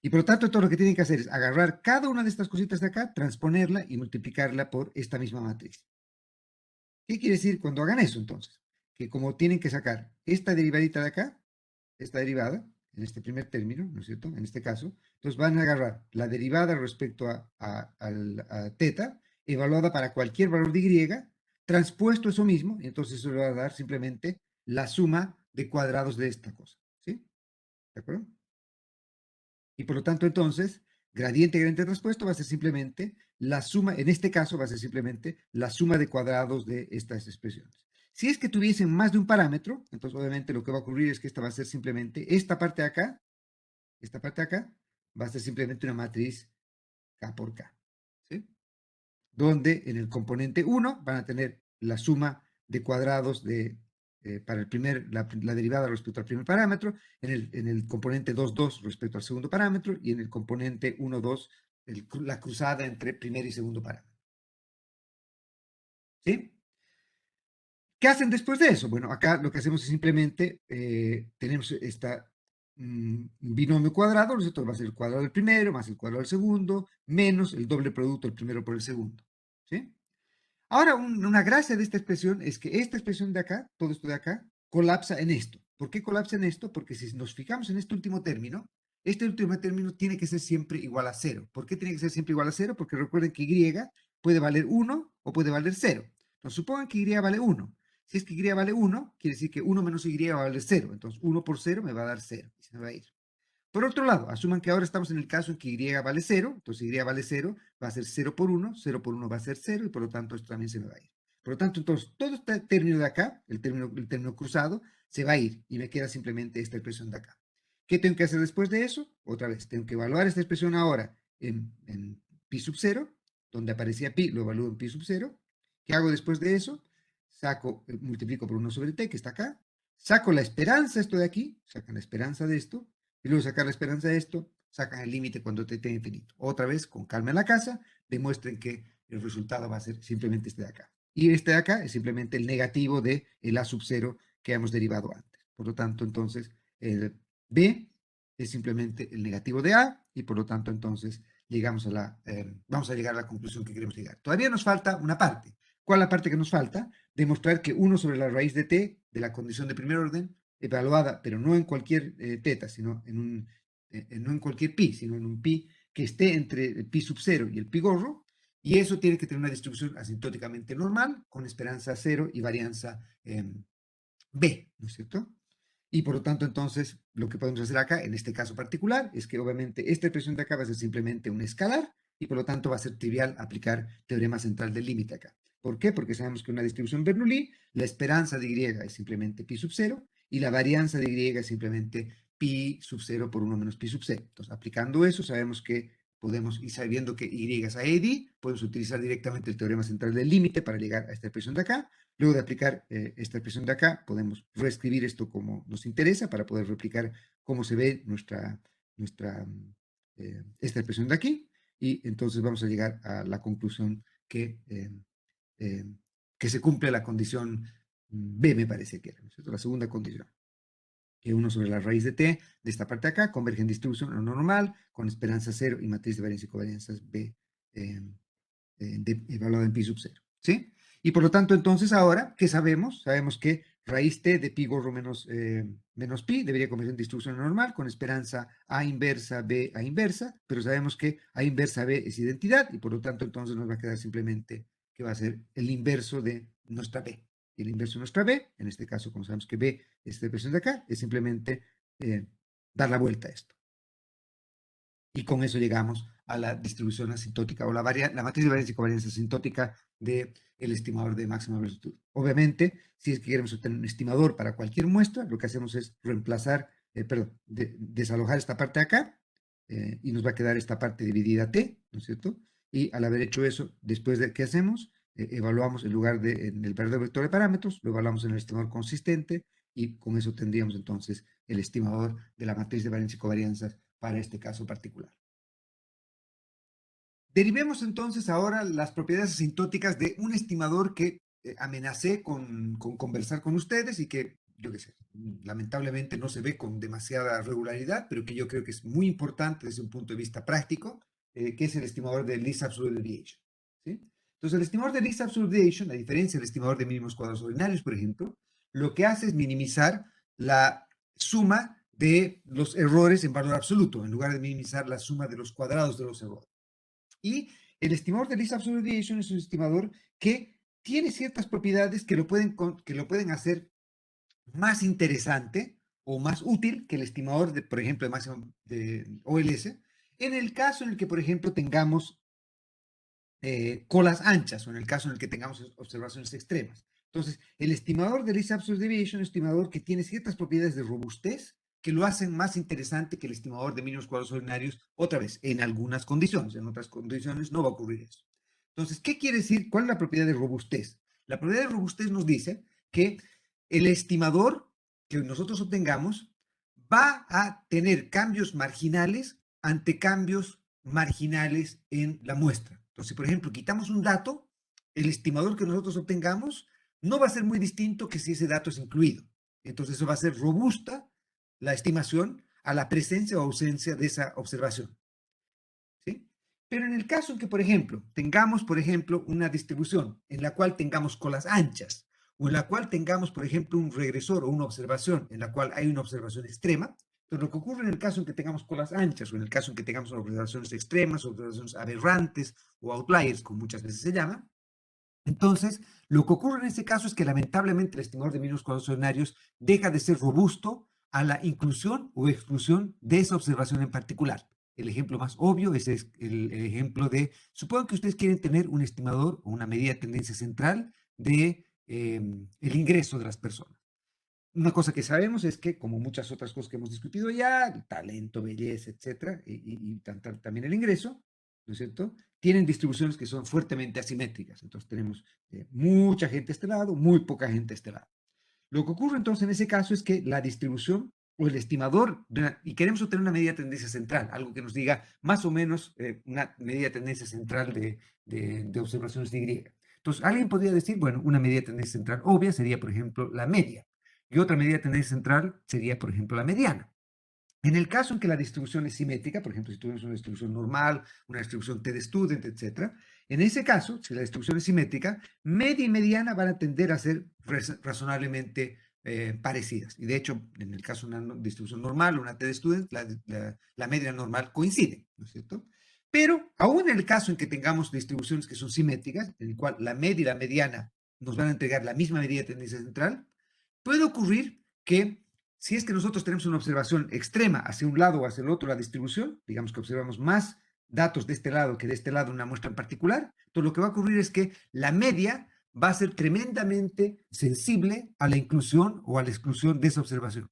Y por lo tanto, todo lo que tienen que hacer es agarrar cada una de estas cositas de acá, transponerla y multiplicarla por esta misma matriz. ¿Qué quiere decir cuando hagan eso entonces? Que como tienen que sacar esta derivadita de acá, esta derivada, en este primer término, ¿no es cierto? En este caso, entonces van a agarrar la derivada respecto a teta, evaluada para cualquier valor de y, transpuesto eso mismo, y entonces eso le va a dar simplemente la suma de cuadrados de esta cosa, ¿sí? ¿De acuerdo? Y por lo tanto, entonces, gradiente transpuesto va a ser simplemente la suma, en este caso va a ser simplemente la suma de cuadrados de estas expresiones. Si es que tuviesen más de un parámetro, entonces obviamente lo que va a ocurrir es que esta va a ser simplemente, esta parte de acá, va a ser simplemente una matriz K por K, ¿sí? Donde en el componente 1 van a tener la suma de cuadrados para la derivada respecto al primer parámetro, en el componente 2, 2 respecto al segundo parámetro, y en el componente 1, 2, la cruzada entre primer y segundo parámetro. ¿Sí? ¿Qué hacen después de eso? Bueno, acá lo que hacemos es simplemente, tenemos esta binomio cuadrado, ¿no es cierto? Va a ser el cuadrado del primero más el cuadrado del segundo, menos el doble producto del primero por el segundo. ¿Sí? Ahora, una gracia de esta expresión es que esta expresión de acá, todo esto de acá, colapsa en esto. ¿Por qué colapsa en esto? Porque si nos fijamos en este último término tiene que ser siempre igual a cero. ¿Por qué tiene que ser siempre igual a cero? Porque recuerden que y puede valer 1 o puede valer 0. Entonces, supongan que y vale 1. Si es que y vale 1, quiere decir que 1 menos y va a valer 0. Entonces, 1 por 0 me va a dar 0. Y se me va a ir. Por otro lado, asuman que ahora estamos en el caso en que y vale 0, entonces y vale 0, va a ser 0 por 1 va a ser 0 y por lo tanto esto también se me va a ir. Por lo tanto, entonces, todo este término de acá, el término cruzado, se va a ir y me queda simplemente esta expresión de acá. ¿Qué tengo que hacer después de eso? Otra vez, tengo que evaluar esta expresión ahora en pi sub 0, donde aparecía pi, lo evalúo en pi sub 0. ¿Qué hago después de eso? Multiplico por 1 sobre t, que está acá, saco la esperanza, esto de aquí, sacan la esperanza de esto, y luego sacar la esperanza de esto, sacan el límite cuando t tenga infinito. Otra vez, con calma en la casa, demuestren que el resultado va a ser simplemente este de acá. Y este de acá es simplemente el negativo de el a sub 0 que hemos derivado antes. Por lo tanto, entonces, el b es simplemente el negativo de a, y por lo tanto, entonces, vamos a llegar a la conclusión que queremos llegar. Todavía nos falta una parte. ¿Cuál es la parte que nos falta? Demostrar que 1 sobre la raíz de t, de la condición de primer orden, evaluada, pero no en cualquier teta, sino no en cualquier pi, sino en un pi que esté entre el pi sub 0 y el pi gorro, y eso tiene que tener una distribución asintóticamente normal, con esperanza 0 y varianza b, ¿no es cierto? Y por lo tanto, entonces, lo que podemos hacer acá, en este caso particular, es que obviamente esta expresión de acá va a ser simplemente un escalar, y por lo tanto va a ser trivial aplicar teorema central del límite acá. ¿Por qué? Porque sabemos que una distribución Bernoulli, la esperanza de y es simplemente pi sub 0, y la varianza de y es simplemente pi sub 0 por 1 menos pi sub 0. Entonces, aplicando eso, sabemos que podemos, y sabiendo que y es a ED, podemos utilizar directamente el teorema central del límite para llegar a esta expresión de acá. Luego de aplicar esta expresión de acá, podemos reescribir esto como nos interesa para poder replicar cómo se ve esta expresión de aquí. Y entonces vamos a llegar a la conclusión eh, que se cumple la condición B, me parece que era, ¿no es cierto? La segunda condición. Que 1 sobre la raíz de t de esta parte de acá converge en distribución normal con esperanza 0 y matriz de varianza y covarianzas B evaluada en pi sub 0. ¿Sí? Y por lo tanto, entonces, ahora, ¿qué sabemos? Sabemos que raíz t de pi gorro menos pi debería converger en distribución normal con esperanza a inversa, b a inversa, pero sabemos que a inversa b es identidad y por lo tanto, entonces nos va a quedar simplemente que va a ser el inverso de nuestra b. Y el inverso de nuestra b, en este caso, como sabemos que b es esta expresión de acá, es simplemente dar la vuelta a esto. Y con eso llegamos a la distribución asintótica o la matriz de varianza y covarianza asintótica del estimador de máxima velocidad. Obviamente, si es que queremos obtener un estimador para cualquier muestra, lo que hacemos es desalojar esta parte de acá y nos va a quedar esta parte dividida t, ¿no es cierto? Y al haber hecho eso, después de ¿qué hacemos? Evaluamos en lugar de en el verdadero vector de parámetros, lo evaluamos en el estimador consistente y con eso tendríamos entonces el estimador de la matriz de varianza y covarianzas para este caso particular. Derivemos entonces ahora las propiedades asintóticas de un estimador que amenacé con conversar con ustedes y que, yo qué sé, lamentablemente no se ve con demasiada regularidad, pero que yo creo que es muy importante desde un punto de vista práctico, que es el estimador de Least Absolute Deviation. ¿Sí? Entonces, el estimador de Least Absolute Deviation, a diferencia del estimador de mínimos cuadrados ordinarios, por ejemplo, lo que hace es minimizar la suma de los errores en valor absoluto, en lugar de minimizar la suma de los cuadrados de los errores. Y el estimador de Least Absolute Deviation es un estimador que tiene ciertas propiedades que lo pueden hacer más interesante o más útil que el estimador, de, por ejemplo, de máximo de OLS, en el caso en el que, por ejemplo, tengamos colas anchas o en el caso en el que tengamos observaciones extremas. Entonces, el estimador de Least Absolute Deviation es un estimador que tiene ciertas propiedades de robustez que lo hacen más interesante que el estimador de mínimos cuadrados ordinarios, otra vez, en algunas condiciones. En otras condiciones no va a ocurrir eso. Entonces, ¿qué quiere decir? ¿Cuál es la propiedad de robustez? La propiedad de robustez nos dice que el estimador que nosotros obtengamos va a tener cambios marginales ante cambios marginales en la muestra. Entonces, si por ejemplo quitamos un dato, el estimador que nosotros obtengamos no va a ser muy distinto que si ese dato es incluido. Entonces, eso va a ser robusta la estimación a la presencia o ausencia de esa observación. ¿Sí? Pero en el caso en que, por ejemplo, tengamos, por ejemplo, una distribución en la cual tengamos colas anchas o en la cual tengamos, por ejemplo, un regresor o una observación en la cual hay una observación extrema, entonces lo que ocurre en el caso en que tengamos colas anchas o en el caso en que tengamos observaciones extremas, observaciones aberrantes o outliers, como muchas veces se llama, entonces, lo que ocurre en ese caso es que lamentablemente el estimador de mínimos cuadrados ordinarios deja de ser robusto a la inclusión o exclusión de esa observación en particular. El ejemplo más obvio es el ejemplo de, supongan que ustedes quieren tener un estimador o una medida de tendencia central de el ingreso de las personas. Una cosa que sabemos es que, como muchas otras cosas que hemos discutido ya, el talento, belleza, etcétera, y también el ingreso, ¿no es cierto? Tienen distribuciones que son fuertemente asimétricas. Entonces tenemos mucha gente a este lado, muy poca gente a este lado. Lo que ocurre entonces en ese caso es que la distribución o el estimador, y queremos obtener una medida de tendencia central, algo que nos diga más o menos una medida de tendencia central de observaciones de Y. Entonces, alguien podría decir, bueno, una medida de tendencia central obvia sería, por ejemplo, la media. Y otra medida de tendencia central sería, por ejemplo, la mediana. En el caso en que la distribución es simétrica, por ejemplo, si tuviéramos una distribución normal, una distribución t-de-student, etc., en ese caso, si la distribución es simétrica, media y mediana van a tender a ser razonablemente parecidas. Y de hecho, en el caso de una distribución normal, una t-de-student, la media normal coincide, ¿no es cierto? Pero aún en el caso en que tengamos distribuciones que son simétricas, en el cual la media y la mediana nos van a entregar la misma medida de tendencia central, puede ocurrir que si es que nosotros tenemos una observación extrema hacia un lado o hacia el otro, la distribución, digamos que observamos más datos de este lado que de este lado una muestra en particular, entonces lo que va a ocurrir es que la media va a ser tremendamente sensible a la inclusión o a la exclusión de esa observación.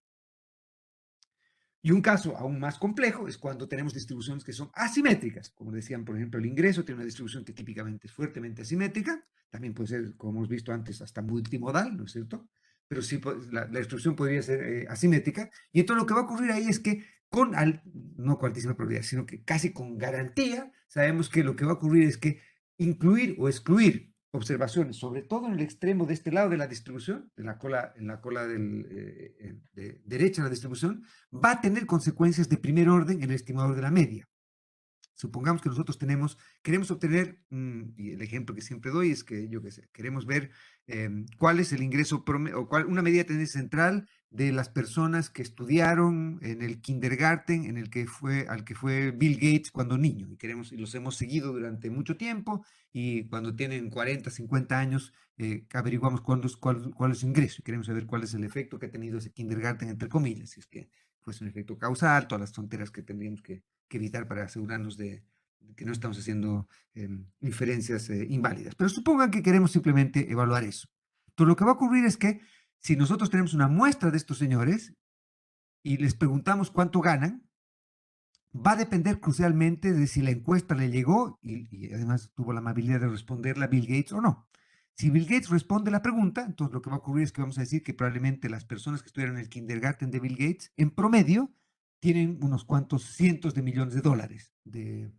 Y un caso aún más complejo es cuando tenemos distribuciones que son asimétricas. Como decían, por ejemplo, el ingreso tiene una distribución que típicamente es fuertemente asimétrica. También puede ser, como hemos visto antes, hasta multimodal, ¿no es cierto? Pero sí, la distribución podría ser asimétrica. Y entonces lo que va a ocurrir ahí es que no con altísima probabilidad, sino que casi con garantía, sabemos que lo que va a ocurrir es que incluir o excluir observaciones, sobre todo en el extremo de este lado de la distribución, en la cola derecha de la distribución, va a tener consecuencias de primer orden en el estimador de la media. Supongamos que nosotros queremos obtener, y el ejemplo que siempre doy es que, yo qué sé, queremos ver cuál es el ingreso promedio, o una medida de tendencia central de las personas que estudiaron en el kindergarten al que fue Bill Gates cuando niño, y los hemos seguido durante mucho tiempo, y cuando tienen 40, 50 años, averiguamos cuál es su ingreso, y queremos saber cuál es el efecto que ha tenido ese kindergarten, entre comillas, si es que fuese un efecto causal, todas las tonteras que tendríamos que evitar para asegurarnos de que no estamos haciendo inferencias inválidas. Pero supongan que queremos simplemente evaluar eso. Entonces, lo que va a ocurrir es que si nosotros tenemos una muestra de estos señores y les preguntamos cuánto ganan, va a depender crucialmente de si la encuesta le llegó y además tuvo la amabilidad de responderla Bill Gates o no. Si Bill Gates responde la pregunta, entonces lo que va a ocurrir es que vamos a decir que probablemente las personas que estuvieron en el kindergarten de Bill Gates, en promedio, tienen unos cuantos cientos de millones de dólares de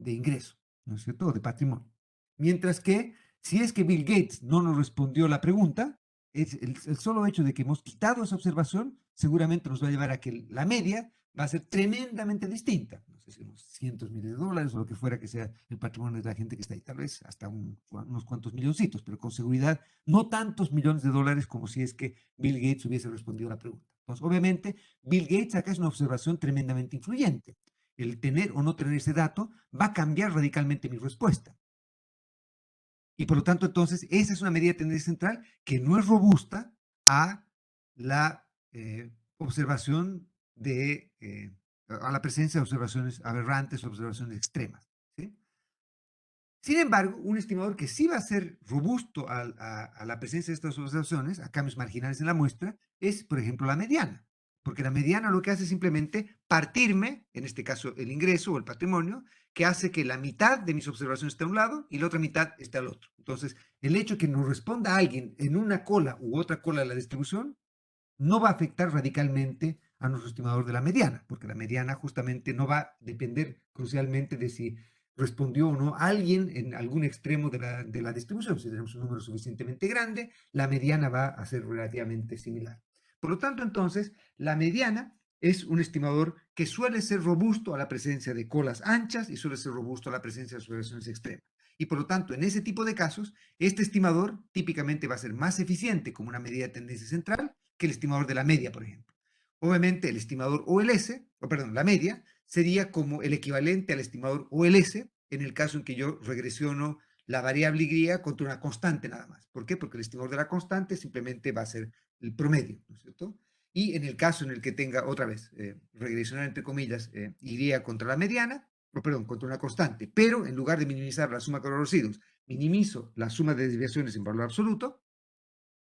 ingreso, ¿no es cierto? De patrimonio. Mientras que, si es que Bill Gates no nos respondió la pregunta, el solo hecho de que hemos quitado esa observación seguramente nos va a llevar a que la media va a ser tremendamente distinta. No sé si unos cientos miles de dólares o lo que fuera que sea el patrimonio de la gente que está ahí, tal vez hasta unos cuantos milloncitos, pero con seguridad no tantos millones de dólares como si es que Bill Gates hubiese respondido a la pregunta. Entonces, obviamente, Bill Gates acá es una observación tremendamente influyente. El tener o no tener ese dato va a cambiar radicalmente mi respuesta. Y por lo tanto, entonces, esa es una medida de tendencia central que no es robusta a la observación a la presencia de observaciones aberrantes o observaciones extremas. ¿Sí? Sin embargo, un estimador que sí va a ser robusto a la presencia de estas observaciones, a cambios marginales en la muestra, es, por ejemplo, la mediana. Porque la mediana lo que hace es simplemente partirme, en este caso el ingreso o el patrimonio, que hace que la mitad de mis observaciones esté a un lado y la otra mitad esté al otro. Entonces, el hecho de que nos responda alguien en una cola u otra cola de la distribución no va a afectar radicalmente a nuestro estimador de la mediana, porque la mediana justamente no va a depender crucialmente de si respondió o no alguien en algún extremo de la distribución. Si tenemos un número suficientemente grande, la mediana va a ser relativamente similar. Por lo tanto, entonces, la mediana es un estimador que suele ser robusto a la presencia de colas anchas y suele ser robusto a la presencia de observaciones extremas. Y por lo tanto, en ese tipo de casos, este estimador típicamente va a ser más eficiente como una medida de tendencia central que el estimador de la media, por ejemplo. Obviamente, el estimador OLS, o perdón, la media, sería como el equivalente al estimador OLS en el caso en que yo regresiono la variable Y contra una constante nada más. ¿Por qué? Porque el estimador de la constante simplemente va a ser el promedio, ¿no es cierto? Y en el caso en el que tenga, otra vez, regresionar entre comillas, Y contra la mediana, o perdón, contra una constante, pero en lugar de minimizar la suma de los residuos, minimizo la suma de desviaciones en valor absoluto,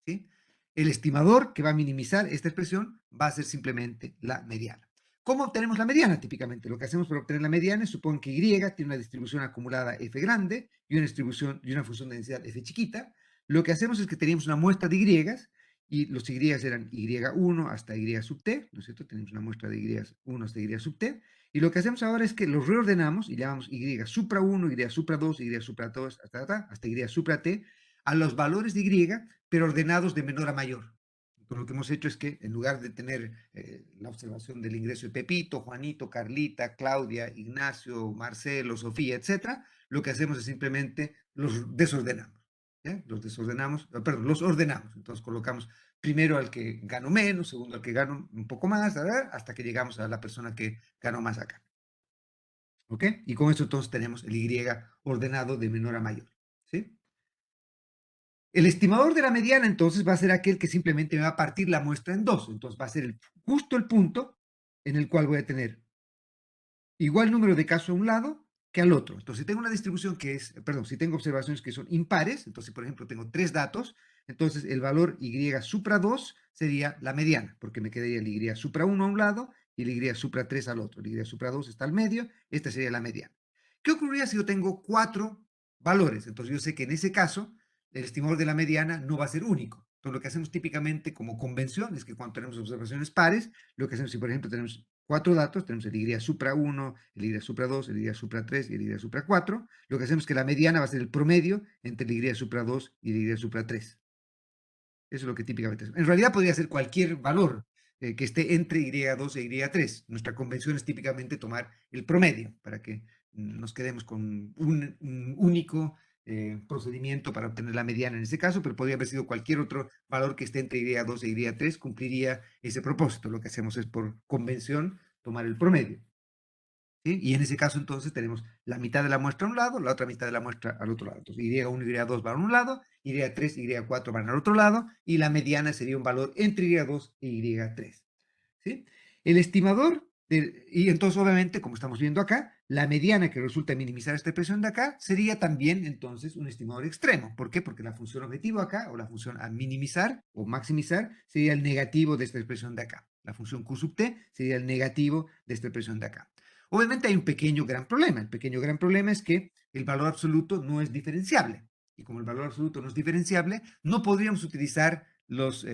¿sí? El estimador que va a minimizar esta expresión va a ser simplemente la mediana. ¿Cómo obtenemos la mediana? Típicamente lo que hacemos para obtener la mediana es supone que Y tiene una distribución acumulada f grande y una distribución y una función de densidad f chiquita. Lo que hacemos es que tenemos una muestra de Y los Y eran Y1 hasta Y sub t, ¿no es cierto? Tenemos una muestra de Y1 hasta Y sub t. Y lo que hacemos ahora es que los reordenamos y llamamos Y supra 1, Y supra 2, Y supra 2, hasta Y supra t, a los valores de Y, pero ordenados de menor a mayor. Entonces, lo que hemos hecho es que en lugar de tener la observación del ingreso de Pepito, Juanito, Carlita, Claudia, Ignacio, Marcelo, Sofía, etcétera, lo que hacemos es simplemente los desordenamos. Los desordenamos, perdón, los ordenamos. Entonces colocamos primero al que ganó menos, segundo al que ganó un poco más, hasta que llegamos a la persona que ganó más acá. ¿Ok? Y con esto entonces tenemos el Y ordenado de menor a mayor. ¿Sí? El estimador de la mediana entonces va a ser aquel que simplemente me va a partir la muestra en dos. Entonces va a ser justo el punto en el cual voy a tener igual número de casos a un lado que al otro. Entonces, si tengo una distribución que es, perdón, si tengo observaciones que son impares, entonces, por ejemplo, tengo tres datos, entonces el valor Y supra 2 sería la mediana, porque me quedaría el Y supra 1 a un lado y el Y supra 3 al otro. El Y supra 2 está al medio, esta sería la mediana. ¿Qué ocurriría si yo tengo cuatro valores? Entonces, yo sé que en ese caso, el estimador de la mediana no va a ser único. Entonces, lo que hacemos típicamente como convención es que cuando tenemos observaciones pares, lo que hacemos, si por ejemplo tenemos cuatro datos, tenemos el Y supra 1, el Y supra 2, el Y supra 3 y el Y supra 4, lo que hacemos es que la mediana va a ser el promedio entre el Y supra 2 y el Y supra 3. Eso es lo que típicamente es. En realidad podría ser cualquier valor que esté entre Y2 e Y3. Nuestra convención es típicamente tomar el promedio para que nos quedemos con un único procedimiento para obtener la mediana en ese caso, pero podría haber sido cualquier otro valor que esté entre Y2 e Y3, cumpliría ese propósito. Lo que hacemos es por convención tomar el promedio. ¿Sí? Y en ese caso entonces tenemos la mitad de la muestra a un lado, la otra mitad de la muestra al otro lado. Entonces Y1 y Y2 van a un lado, Y3 y Y4 van al otro lado, y la mediana sería un valor entre Y2 y Y3. ¿Sí? El estimador, y entonces obviamente, como estamos viendo acá, la mediana que resulta minimizar esta expresión de acá sería también entonces un estimador extremo. ¿Por qué? Porque la función objetivo acá, o la función a minimizar o maximizar, sería el negativo de esta expresión de acá. La función Q sub t sería el negativo de esta expresión de acá. Obviamente hay un pequeño gran problema. El pequeño gran problema es que el valor absoluto no es diferenciable. Y como el valor absoluto no es diferenciable, no podríamos utilizar los,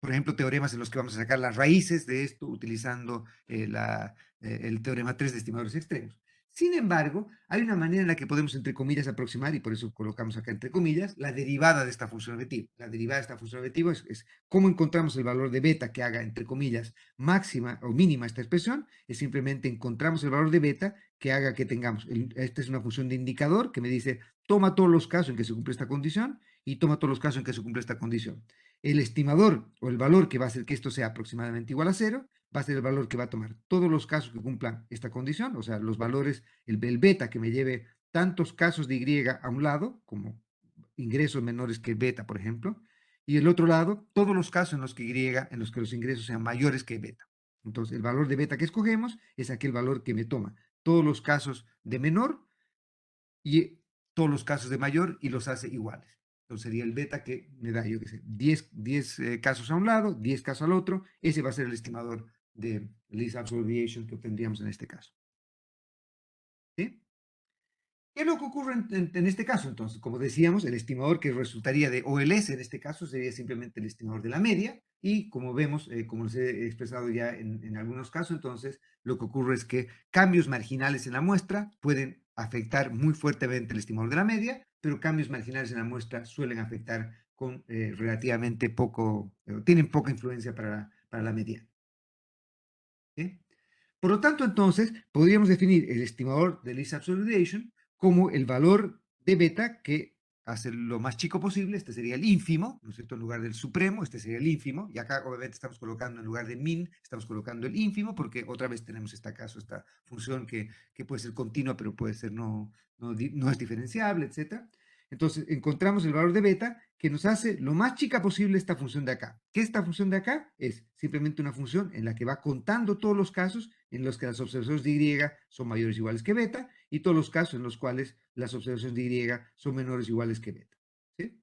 por ejemplo, teoremas en los que vamos a sacar las raíces de esto utilizando el teorema 3 de estimadores extremos. Sin embargo, hay una manera en la que podemos, entre comillas, aproximar, y por eso colocamos acá entre comillas, la derivada de esta función objetiva. La derivada de esta función objetiva es cómo encontramos el valor de beta que haga, entre comillas, máxima o mínima esta expresión, es simplemente encontramos el valor de beta que haga que tengamos, esta es una función de indicador que me dice, toma todos los casos en que se cumple esta condición y toma todos los casos en que se cumple esta condición. El estimador o el valor que va a hacer que esto sea aproximadamente igual a cero va a ser el valor que va a tomar todos los casos que cumplan esta condición, o sea, los valores, el beta que me lleve tantos casos de Y a un lado, como ingresos menores que beta, por ejemplo, y el otro lado, todos los casos en los que en los que los ingresos sean mayores que beta. Entonces, el valor de beta que escogemos es aquel valor que me toma todos los casos de menor y todos los casos de mayor y los hace iguales. Entonces sería el beta que me da, yo qué sé, 10 casos a un lado, 10 casos al otro. Ese va a ser el estimador de least absolute deviation que obtendríamos en este caso. ¿Sí? ¿Qué es lo que ocurre en este caso? Entonces, como decíamos, el estimador que resultaría de OLS en este caso sería simplemente el estimador de la media y como vemos, como les he expresado ya en algunos casos, entonces lo que ocurre es que cambios marginales en la muestra pueden afectar muy fuertemente el estimador de la media, pero cambios marginales en la muestra suelen afectar con relativamente poco, tienen poca influencia para la mediana. ¿Sí? Por lo tanto, entonces, podríamos definir el estimador de least absolute deviation como el valor de beta que hace lo más chico posible, este sería el ínfimo, ¿no es cierto? En lugar del supremo, este sería el ínfimo, y acá obviamente estamos colocando en lugar de min, estamos colocando el ínfimo, porque otra vez tenemos este caso, esta función que puede ser continua, pero puede ser no es diferenciable, etc. Entonces, encontramos el valor de beta que nos hace lo más chica posible esta función de acá. ¿Qué es esta función de acá? Es simplemente una función en la que va contando todos los casos en los que las observaciones de Y son mayores o iguales que beta y todos los casos en los cuales las observaciones de Y son menores o iguales que beta. ¿Sí?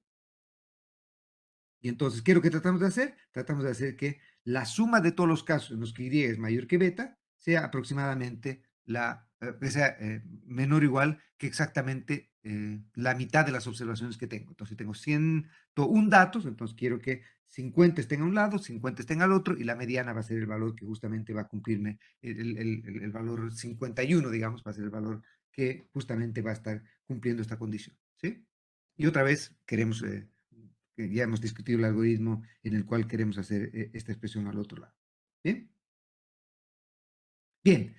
Y entonces, ¿qué es lo que tratamos de hacer? Tratamos de hacer que la suma de todos los casos en los que Y es mayor que beta sea aproximadamente menor o igual que exactamente la mitad de las observaciones que tengo. Entonces, si tengo 101 datos, entonces quiero que 50 estén a un lado, 50 estén al otro, y la mediana va a ser el valor que justamente va a cumplirme, el valor 51, digamos, va a ser el valor que justamente va a estar cumpliendo esta condición. ¿Sí? Y otra vez queremos que ya hemos discutido el algoritmo en el cual queremos hacer esta expresión al otro lado. ¿Bien? Bien.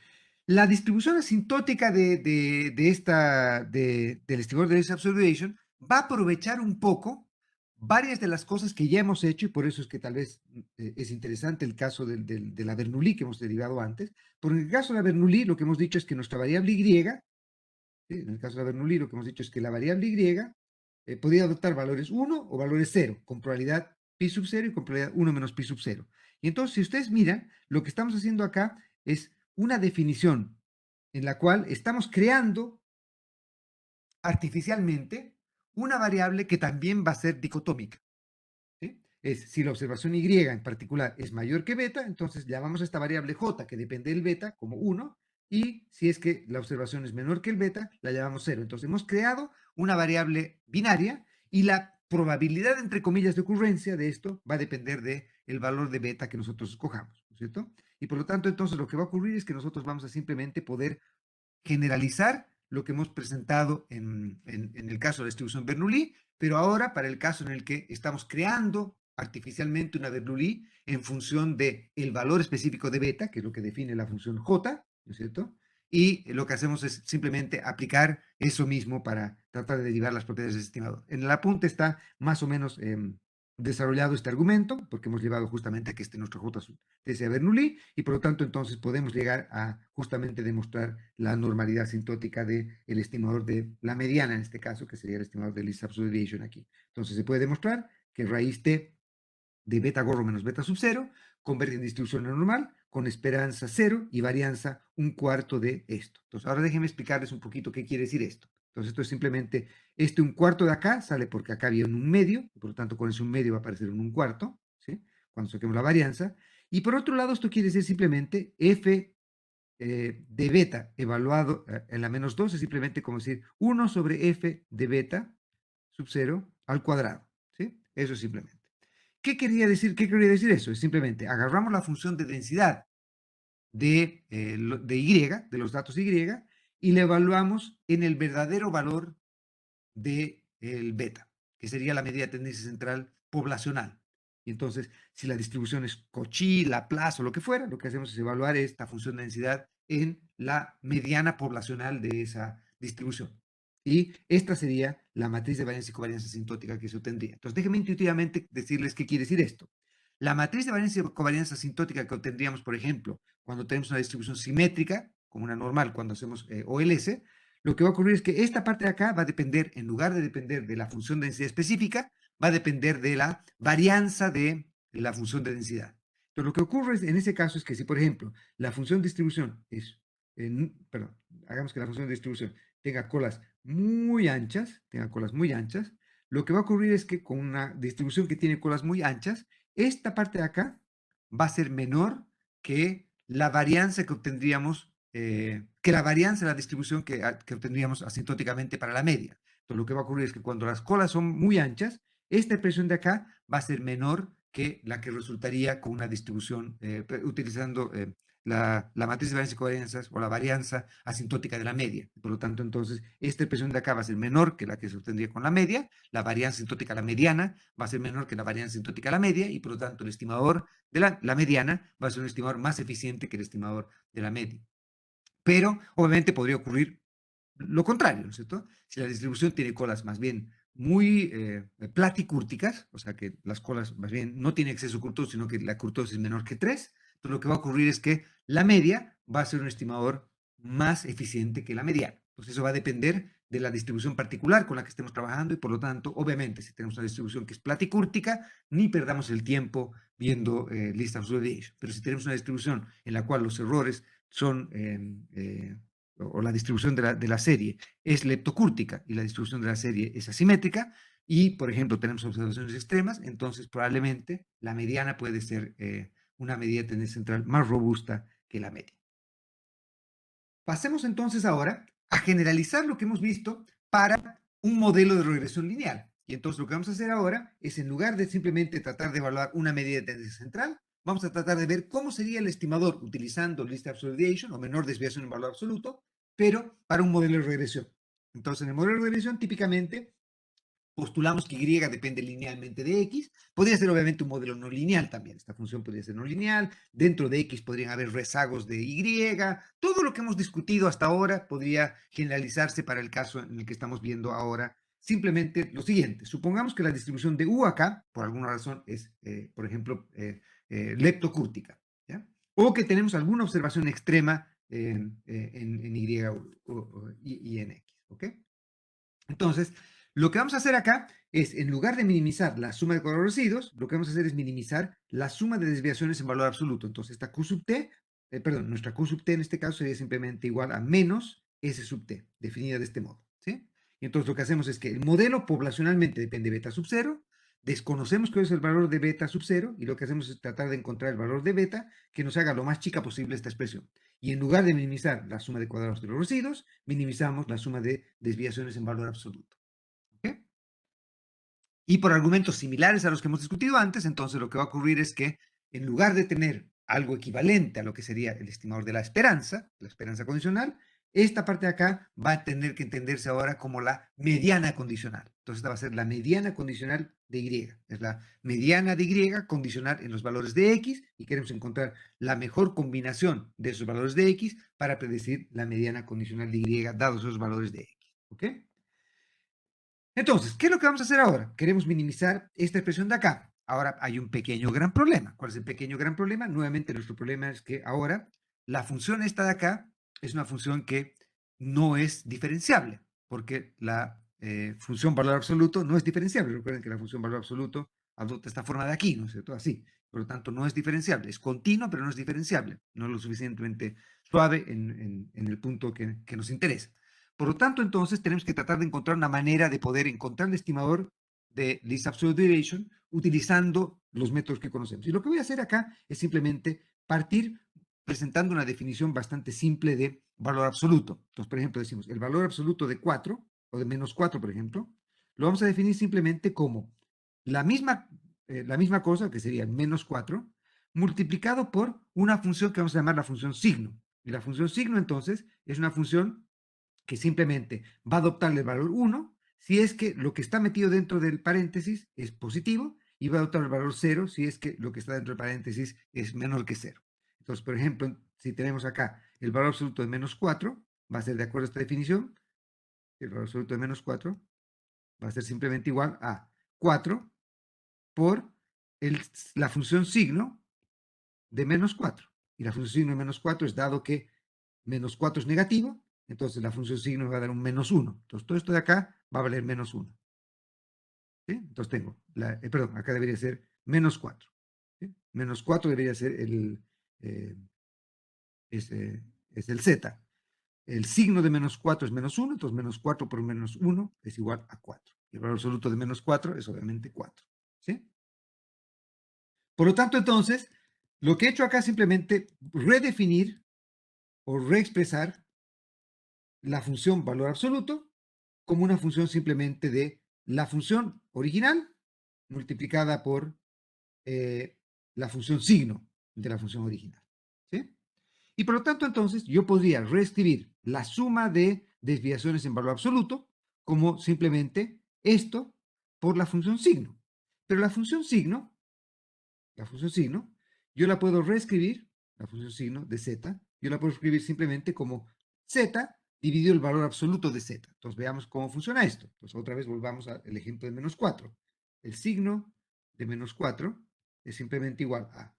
La distribución asintótica del estimador de Least Absolute Deviation va a aprovechar un poco varias de las cosas que ya hemos hecho y por eso es que tal vez es interesante el caso de la Bernoulli que hemos derivado antes. Porque en el caso de la Bernoulli lo que hemos dicho es que nuestra variable Y, ¿sí? En el caso de la Bernoulli lo que hemos dicho es que la variable Y podía adoptar valores 1 o valores 0, con probabilidad pi sub 0 y con probabilidad 1 menos pi sub 0. Y entonces, si ustedes miran, lo que estamos haciendo acá es una definición en la cual estamos creando artificialmente una variable que también va a ser dicotómica. ¿Sí? Es si la observación Y en particular es mayor que beta, entonces llamamos a esta variable J que depende del beta como 1, y si es que la observación es menor que el beta, la llamamos 0. Entonces hemos creado una variable binaria y la probabilidad, entre comillas, de ocurrencia de esto va a depender del valor de beta que nosotros escojamos, ¿no es cierto? Y por lo tanto, entonces lo que va a ocurrir es que nosotros vamos a simplemente poder generalizar lo que hemos presentado en el caso de la distribución Bernoulli, pero ahora para el caso en el que estamos creando artificialmente una Bernoulli en función del valor específico de beta, que es lo que define la función J, ¿no es cierto? Y lo que hacemos es simplemente aplicar eso mismo para tratar de derivar las propiedades del estimador. En el apunte está más o menos desarrollado este argumento, porque hemos llevado justamente a que este nuestro J sea Bernoulli, y por lo tanto entonces podemos llegar a justamente demostrar la normalidad asintótica del estimador de la mediana en este caso, que sería el estimador de least absolute deviation aquí. Entonces se puede demostrar que raíz t de beta gorro menos beta sub 0 convierte en distribución normal con esperanza 0 y varianza un cuarto de esto. Entonces ahora déjenme explicarles un poquito qué quiere decir esto. Entonces esto es simplemente, un cuarto de acá sale porque acá había un medio, por lo tanto con ese un medio va a aparecer un cuarto, ¿sí? Cuando saquemos la varianza. Y por otro lado esto quiere decir simplemente f de beta evaluado en la menos 2 es simplemente como decir 1 sobre f de beta sub 0 al cuadrado, ¿sí? Eso es simplemente. ¿Qué quería decir? ¿Qué quería decir eso? Es simplemente agarramos la función de densidad de Y, de los datos Y, y le evaluamos en el verdadero valor del beta, que sería la medida de tendencia central poblacional. Y entonces, si la distribución es Cauchy, Laplace o lo que fuera, lo que hacemos es evaluar esta función de densidad en la mediana poblacional de esa distribución. Y esta sería la matriz de varianza y covarianza asintótica que se obtendría. Entonces, déjenme intuitivamente decirles qué quiere decir esto. La matriz de varianza y covarianza asintótica que obtendríamos, por ejemplo, cuando tenemos una distribución simétrica, como una normal, cuando hacemos OLS, lo que va a ocurrir es que esta parte de acá va a depender, en lugar de depender de la función de densidad específica, va a depender de la varianza de la función de densidad. Entonces, lo que ocurre en ese caso es que si, por ejemplo, la función de distribución es, perdón, hagamos que la función de distribución tenga colas muy anchas, lo que va a ocurrir es que con una distribución que tiene colas muy anchas, esta parte de acá va a ser menor que la varianza que obtendríamos, que la varianza de la distribución que obtendríamos asintóticamente para la media. Entonces, lo que va a ocurrir es que cuando las colas son muy anchas, esta expresión de acá va a ser menor que la que resultaría con una distribución utilizando la matriz de varianza y covarianzas o la varianza asintótica de la media. Por lo tanto, entonces, esta expresión de acá va a ser menor que la que se obtendría con la media, la varianza asintótica a la mediana va a ser menor que la varianza asintótica a la media y por lo tanto el estimador de la mediana va a ser un estimador más eficiente que el estimador de la media. Pero obviamente podría ocurrir lo contrario, ¿no es cierto? Si la distribución tiene colas más bien muy platicúrticas, o sea que las colas más bien no tienen exceso de curtosis, sino que la curtosis es menor que 3, entonces lo que va a ocurrir es que la media va a ser un estimador más eficiente que la mediana. Entonces eso va a depender de la distribución particular con la que estemos trabajando y por lo tanto, obviamente, si tenemos una distribución que es platicúrtica, ni perdamos el tiempo viendo list absolute deviation. Pero si tenemos una distribución en la cual los errores son o la distribución de la serie es leptocúrtica y la distribución de la serie es asimétrica, y por ejemplo tenemos observaciones extremas, entonces probablemente la mediana puede ser una medida de tendencia central más robusta que la media. Pasemos entonces ahora a generalizar lo que hemos visto para un modelo de regresión lineal. Y entonces lo que vamos a hacer ahora es, en lugar de simplemente tratar de evaluar una medida de tendencia central, vamos a tratar de ver cómo sería el estimador utilizando least absolute deviation o menor desviación en valor absoluto, pero para un modelo de regresión. Entonces, en el modelo de regresión, típicamente postulamos que Y depende linealmente de X. Podría ser obviamente un modelo no lineal también. Esta función podría ser no lineal. Dentro de X podrían haber rezagos de Y. Todo lo que hemos discutido hasta ahora podría generalizarse para el caso en el que estamos viendo ahora. Simplemente lo siguiente. Supongamos que la distribución de U acá, por alguna razón, es, por ejemplo, leptocúrtica. ¿Ya? O que tenemos alguna observación extrema en Y y en X. ¿Ok? Entonces, lo que vamos a hacer acá es, en lugar de minimizar la suma de cuadrados residuos, lo que vamos a hacer es minimizar la suma de desviaciones en valor absoluto. Entonces, esta Q sub t, perdón, nuestra Q sub t en este caso sería simplemente igual a menos S sub t, definida de este modo, ¿sí? Y entonces lo que hacemos es que el modelo poblacionalmente depende de beta sub 0, desconocemos cuál es el valor de beta sub 0 y lo que hacemos es tratar de encontrar el valor de beta que nos haga lo más chica posible esta expresión. Y en lugar de minimizar la suma de cuadrados de los residuos, minimizamos la suma de desviaciones en valor absoluto. ¿Okay? Y por argumentos similares a los que hemos discutido antes, entonces lo que va a ocurrir es que en lugar de tener algo equivalente a lo que sería el estimador de la esperanza condicional, esta parte de acá va a tener que entenderse ahora como la mediana condicional. Entonces esta va a ser la mediana condicional de Y. Es la mediana de Y condicional en los valores de X y queremos encontrar la mejor combinación de esos valores de X para predecir la mediana condicional de Y dados esos valores de X. ¿Ok? Entonces, ¿qué es lo que vamos a hacer ahora? Queremos minimizar esta expresión de acá. Ahora hay un pequeño gran problema. ¿Cuál es el pequeño gran problema? Nuevamente, nuestro problema es que ahora la función esta de acá es una función que no es diferenciable, porque la función valor absoluto no es diferenciable. Recuerden que la función valor absoluto adopta esta forma de aquí, ¿no es cierto? Así. Por lo tanto, no es diferenciable. Es continua, pero no es diferenciable. No es lo suficientemente suave en el punto que nos interesa. Por lo tanto, entonces, tenemos que tratar de encontrar una manera de poder encontrar el estimador de least absolute deviation utilizando los métodos que conocemos. Y lo que voy a hacer acá es simplemente partir presentando una definición bastante simple de valor absoluto. Entonces, por ejemplo, decimos el valor absoluto de 4 o de menos 4, por ejemplo, lo vamos a definir simplemente como la misma cosa, que sería menos 4, multiplicado por una función que vamos a llamar la función signo. Y la función signo, entonces, es una función que simplemente va a adoptar el valor 1 si es que lo que está metido dentro del paréntesis es positivo y va a adoptar el valor 0 si es que lo que está dentro del paréntesis es menor que 0. Entonces, por ejemplo, si tenemos acá el valor absoluto de menos 4, va a ser de acuerdo a esta definición, el valor absoluto de menos 4 va a ser simplemente igual a 4 por la función signo de menos 4. Y la función signo de menos 4 es dado que menos 4 es negativo, entonces la función signo me va a dar un menos 1. Entonces todo esto de acá va a valer menos 1. ¿Sí? Entonces tengo, perdón, acá debería ser menos 4. ¿Sí? Menos 4 debería ser eh, es el z. El signo de menos 4 es menos 1, entonces menos 4 por menos 1 es igual a 4. Y el valor absoluto de menos 4 es obviamente 4. ¿Sí? Por lo tanto, entonces, lo que he hecho acá es simplemente redefinir o reexpresar la función valor absoluto como una función simplemente de la función original multiplicada por la función signo de la función original. ¿Sí? Y por lo tanto, entonces, yo podría reescribir la suma de desviaciones en valor absoluto como simplemente esto por la función signo. Pero la función signo, yo la puedo reescribir, la función signo de z, yo la puedo escribir simplemente como z dividido el valor absoluto de z. Entonces veamos cómo funciona esto. Entonces otra vez volvamos al ejemplo de menos 4. El signo de menos 4 es simplemente igual a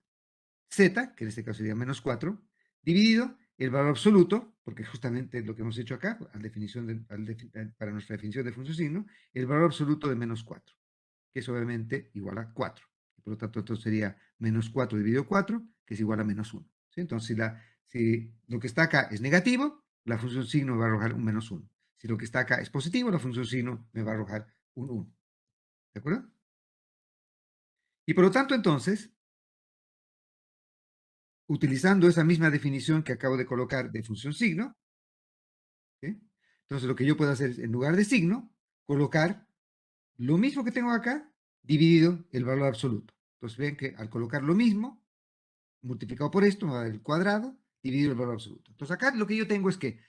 z, que en este caso sería menos 4, dividido el valor absoluto, porque justamente es lo que hemos hecho acá, para nuestra definición de función signo, el valor absoluto de menos 4, que es obviamente igual a 4. Por lo tanto, esto sería menos 4 dividido 4, que es igual a menos 1. ¿Sí? Entonces, si lo que está acá es negativo, la función signo me va a arrojar un menos 1. Si lo que está acá es positivo, la función signo me va a arrojar un 1. ¿De acuerdo? Y por lo tanto, entonces, utilizando esa misma definición que acabo de colocar de función signo, ¿sí? Entonces lo que yo puedo hacer es, en lugar de signo, colocar lo mismo que tengo acá, dividido el valor absoluto. Entonces ven que al colocar lo mismo, multiplicado por esto, me va a dar el cuadrado, dividido el valor absoluto. Entonces acá lo que yo tengo es que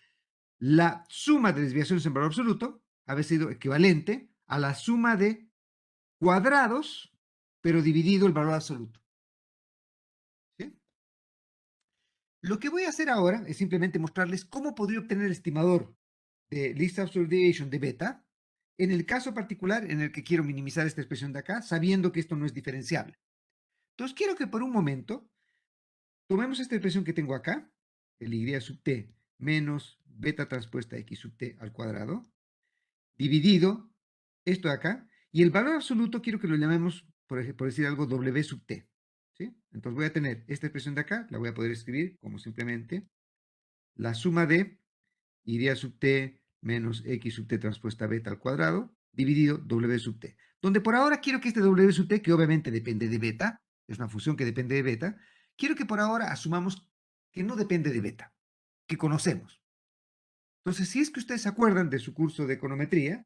la suma de desviaciones en valor absoluto había sido equivalente a la suma de cuadrados, pero dividido el valor absoluto. ¿Sí? Lo que voy a hacer ahora es simplemente mostrarles cómo podría obtener el estimador de Least Absolute Deviation de beta en el caso particular en el que quiero minimizar esta expresión de acá, sabiendo que esto no es diferenciable. Entonces quiero que por un momento tomemos esta expresión que tengo acá, el y sub t menos beta transpuesta x sub t al cuadrado, dividido esto de acá, y el valor absoluto quiero que lo llamemos, por decir algo, w sub t. ¿Sí? Entonces voy a tener esta expresión de acá, la voy a poder escribir como simplemente la suma de y sub t menos x sub t transpuesta beta al cuadrado, dividido w sub t. Donde por ahora quiero que este w sub t, que obviamente depende de beta, es una función que depende de beta, quiero que por ahora asumamos que no depende de beta, que conocemos. Entonces, si es que ustedes se acuerdan de su curso de econometría,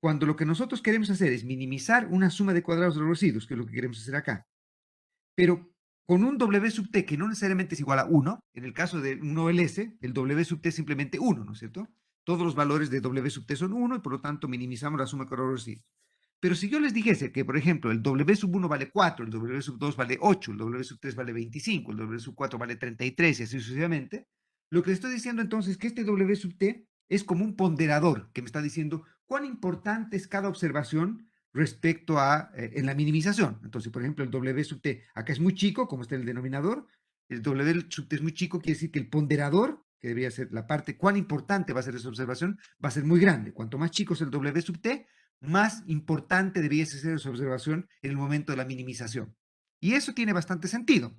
cuando lo que nosotros queremos hacer es minimizar una suma de cuadrados de los residuos, que es lo que queremos hacer acá, pero con un W sub t que no necesariamente es igual a 1, en el caso de un OLS, el W sub t es simplemente 1, ¿no es cierto? Todos los valores de W sub t son 1 y por lo tanto minimizamos la suma de cuadrados de residuos. Pero si yo les dijese que, por ejemplo, el W sub 1 vale 4, el W sub 2 vale 8, el W sub 3 vale 25, el W sub 4 vale 33 y así sucesivamente, lo que le estoy diciendo entonces es que este W sub t es como un ponderador que me está diciendo cuán importante es cada observación respecto a en la minimización. Entonces, por ejemplo, el W sub t acá es muy chico, como está en el denominador, el W sub t es muy chico, quiere decir que el ponderador, que debería ser la parte, cuán importante va a ser esa observación, va a ser muy grande. Cuanto más chico es el W sub t, más importante debiese ser esa observación en el momento de la minimización. Y eso tiene bastante sentido,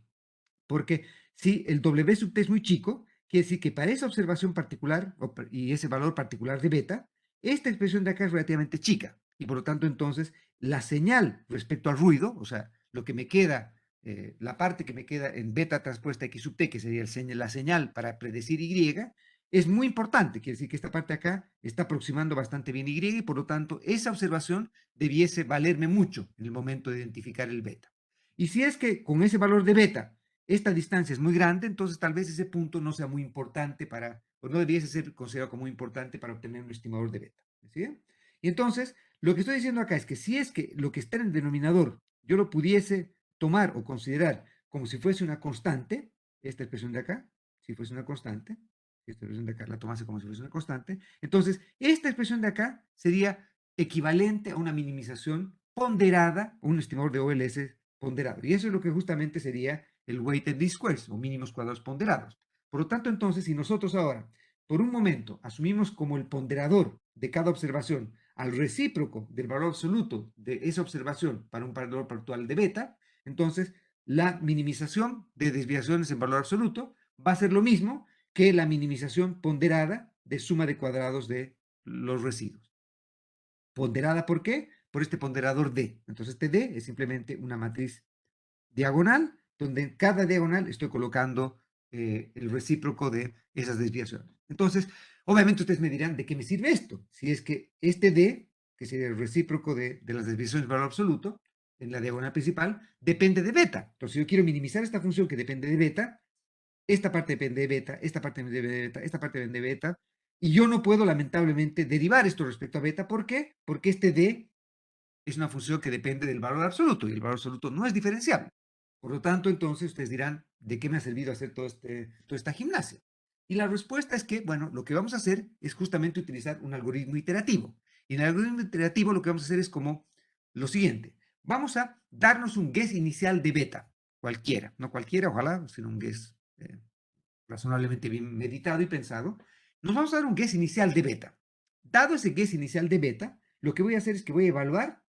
porque si el W sub t es muy chico, quiere decir que para esa observación particular y ese valor particular de beta, esta expresión de acá es relativamente chica. Y por lo tanto, entonces, la señal respecto al ruido, o sea, lo que me queda, la parte que me queda en beta transpuesta x sub t, que sería la señal para predecir y, es muy importante. Quiere decir que esta parte de acá está aproximando bastante bien y, y por lo tanto, esa observación debiese valerme mucho en el momento de identificar el beta. Y si es que con ese valor de beta esta distancia es muy grande, entonces tal vez ese punto no sea muy importante para o no debiese ser considerado como muy importante para obtener un estimador de beta. ¿Sí? Y entonces, lo que estoy diciendo acá es que si es que lo que está en el denominador yo lo pudiese tomar o considerar como si fuese una constante, esta expresión de acá, si fuese una constante, esta expresión de acá la tomase como si fuese una constante, entonces esta expresión de acá sería equivalente a una minimización ponderada, o un estimador de OLS ponderado. Y eso es lo que justamente sería el weighted least squares, o mínimos cuadrados ponderados. Por lo tanto, entonces, si nosotros ahora, por un momento, asumimos como el ponderador de cada observación al recíproco del valor absoluto de esa observación para un valor actual de beta, entonces la minimización de desviaciones en valor absoluto va a ser lo mismo que la minimización ponderada de suma de cuadrados de los residuos. ¿Ponderada por qué? Por este ponderador D. Entonces este D es simplemente una matriz diagonal, donde en cada diagonal estoy colocando el recíproco de esas desviaciones. Entonces, obviamente ustedes me dirán, ¿de qué me sirve esto? Si es que este D, que sería el recíproco de las desviaciones de valor absoluto, en la diagonal principal, depende de beta. Entonces, si yo quiero minimizar esta función que depende de beta, esta parte depende de beta, esta parte depende de beta, esta parte depende de beta, y yo no puedo lamentablemente derivar esto respecto a beta. ¿Por qué? Porque este D es una función que depende del valor absoluto y el valor absoluto no es diferenciable. Por lo tanto, entonces ustedes dirán, ¿de qué me ha servido hacer toda esta gimnasia? Y la respuesta es que, bueno, lo que vamos a hacer es justamente utilizar un algoritmo iterativo. Y en el algoritmo iterativo lo que vamos a hacer es como lo siguiente. Vamos a darnos un guess inicial de beta, cualquiera, no cualquiera, ojalá, sino un guess razonablemente bien meditado y pensado. Nos vamos a dar un guess inicial de beta. Dado ese guess inicial de beta, lo que voy a hacer es que voy a evaluar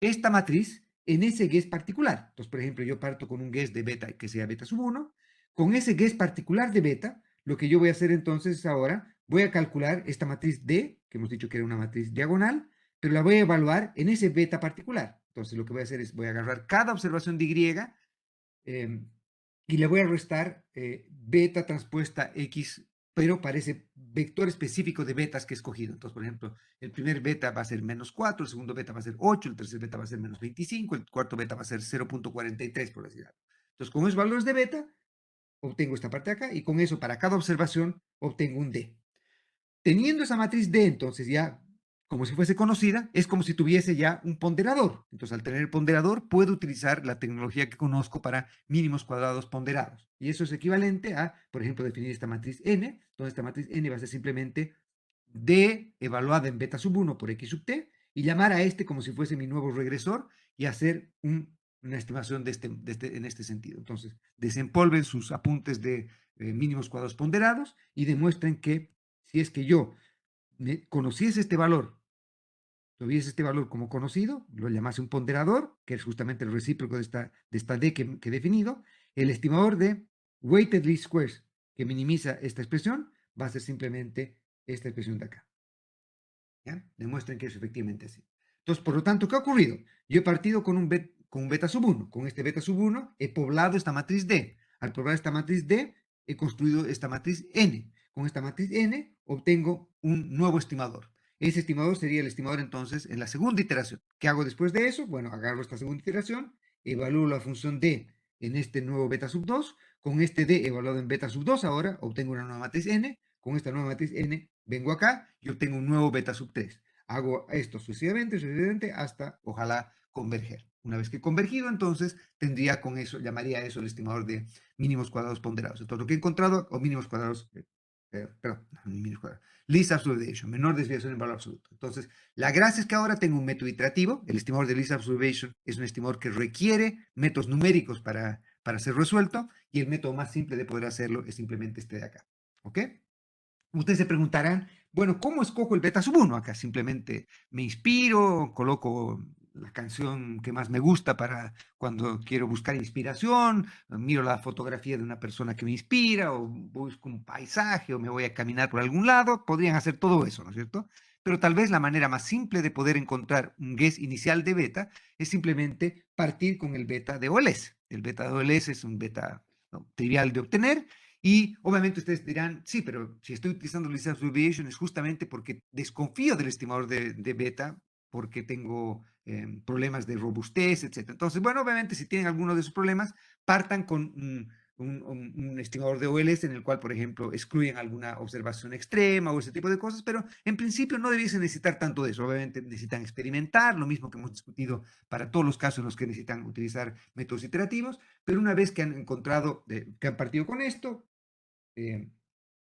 esta matriz en ese guess particular. Entonces, por ejemplo, yo parto con un guess de beta que sea beta sub 1. Con ese guess particular de beta, lo que yo voy a hacer entonces ahora, voy a calcular esta matriz D, que hemos dicho que era una matriz diagonal, pero la voy a evaluar en ese beta particular. Entonces, lo que voy a hacer es, voy a agarrar cada observación de Y y le voy a restar beta transpuesta X, pero para ese vector específico de betas que he escogido. Entonces, por ejemplo, el primer beta va a ser menos 4, el segundo beta va a ser 8, el tercer beta va a ser menos 25, el cuarto beta va a ser 0.43, por decir algo. Entonces, con esos valores de beta, obtengo esta parte de acá, y con eso, para cada observación, obtengo un D. Teniendo esa matriz D, entonces ya como si fuese conocida, es como si tuviese ya un ponderador. Entonces, al tener el ponderador, puedo utilizar la tecnología que conozco para mínimos cuadrados ponderados. Y eso es equivalente a, por ejemplo, definir esta matriz N, donde esta matriz N va a ser simplemente D evaluada en beta sub 1 por X sub T, y llamar a este como si fuese mi nuevo regresor y hacer una estimación en este sentido. Entonces, desempolven sus apuntes de mínimos cuadrados ponderados y demuestren que si es que yo conociese este valor, tuviese este valor como conocido, lo llamase un ponderador, que es justamente el recíproco de esta D que he definido, el estimador de weighted least squares que minimiza esta expresión va a ser simplemente esta expresión de acá. ¿Ya? Demuestren que es efectivamente así. Entonces, por lo tanto, ¿qué ha ocurrido? Yo he partido con un beta sub 1. Con este beta sub 1 he poblado esta matriz D. Al poblar esta matriz D, he construido esta matriz N. Con esta matriz N obtengo un nuevo estimador. Ese estimador sería el estimador entonces en la segunda iteración. ¿Qué hago después de eso? Bueno, agarro esta segunda iteración, evalúo la función D en este nuevo beta sub 2. Con este D evaluado en beta sub 2 ahora obtengo una nueva matriz N. Con esta nueva matriz N vengo acá y obtengo un nuevo beta sub 3. Hago esto sucesivamente hasta, ojalá, converger. Una vez que he convergido, entonces tendría con eso, llamaría eso el estimador de mínimos cuadrados ponderados. Entonces, lo que he encontrado, o mínimos cuadrados, perdón, mínimos cuadrados, least absolute deviation, menor desviación en valor absoluto. Entonces, la gracia es que ahora tengo un método iterativo. El estimador de least absolute deviation es un estimador que requiere métodos numéricos para ser resuelto, y el método más simple de poder hacerlo es simplemente este de acá. ¿Ok? Ustedes se preguntarán, bueno, ¿cómo escojo el beta sub 1? Acá simplemente me inspiro, coloco la canción que más me gusta para cuando quiero buscar inspiración, miro la fotografía de una persona que me inspira, o busco un paisaje, o me voy a caminar por algún lado. Podrían hacer todo eso, ¿no es cierto? Pero tal vez la manera más simple de poder encontrar un guess inicial de beta es simplemente partir con el beta de OLS. El beta de OLS es un beta, ¿no?, trivial de obtener. Y obviamente ustedes dirán, sí, pero si estoy utilizando Least Absolute Deviation es justamente porque desconfío del estimador de beta, porque tengo problemas de robustez, etc. Entonces, bueno, obviamente si tienen alguno de esos problemas, partan con un estimador de OLS en el cual, por ejemplo, excluyen alguna observación extrema o ese tipo de cosas, pero en principio no debiesen necesitar tanto de eso. Obviamente necesitan experimentar, lo mismo que hemos discutido para todos los casos en los que necesitan utilizar métodos iterativos, pero una vez que han encontrado, que han partido con esto, eh,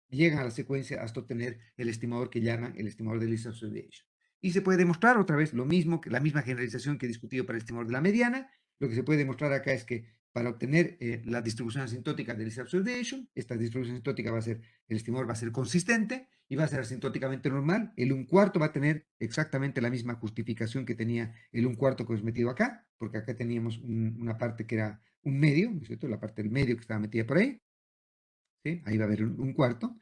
llegan a la secuencia hasta obtener el estimador que llaman el estimador de least observation. Y se puede demostrar otra vez lo mismo, que la misma generalización que he discutido para el estimador de la mediana. Lo que se puede demostrar acá es que para obtener la distribución asintótica de least observation, esta distribución asintótica va a ser, el estimador va a ser consistente y va a ser asintóticamente normal. El 1/4 va a tener exactamente la misma justificación que tenía el 1/4 que hemos metido acá, porque acá teníamos una parte que era un medio, ¿no es cierto? La parte del medio que estaba metida por ahí. ¿Sí? Ahí va a haber un cuarto.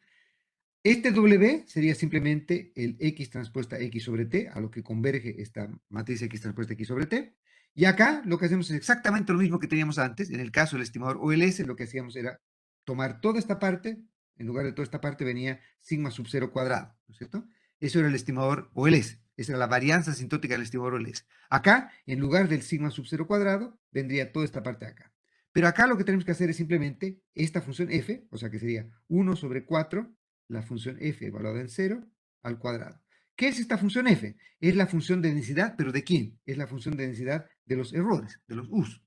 Este W sería simplemente el X transpuesta X sobre T, a lo que converge esta matriz X transpuesta X sobre T. Y acá lo que hacemos es exactamente lo mismo que teníamos antes. En el caso del estimador OLS, lo que hacíamos era tomar toda esta parte, en lugar de toda esta parte venía sigma sub 0 cuadrado, ¿no es cierto? Eso era el estimador OLS. Esa era la varianza asintótica del estimador OLS. Acá, en lugar del sigma sub 0 cuadrado, vendría toda esta parte de acá. Pero acá lo que tenemos que hacer es simplemente esta función f, o sea que sería 1 sobre 4 la función f evaluada en 0 al cuadrado. ¿Qué es esta función f? Es la función de densidad, pero ¿de quién? Es la función de densidad de los errores, de los u's.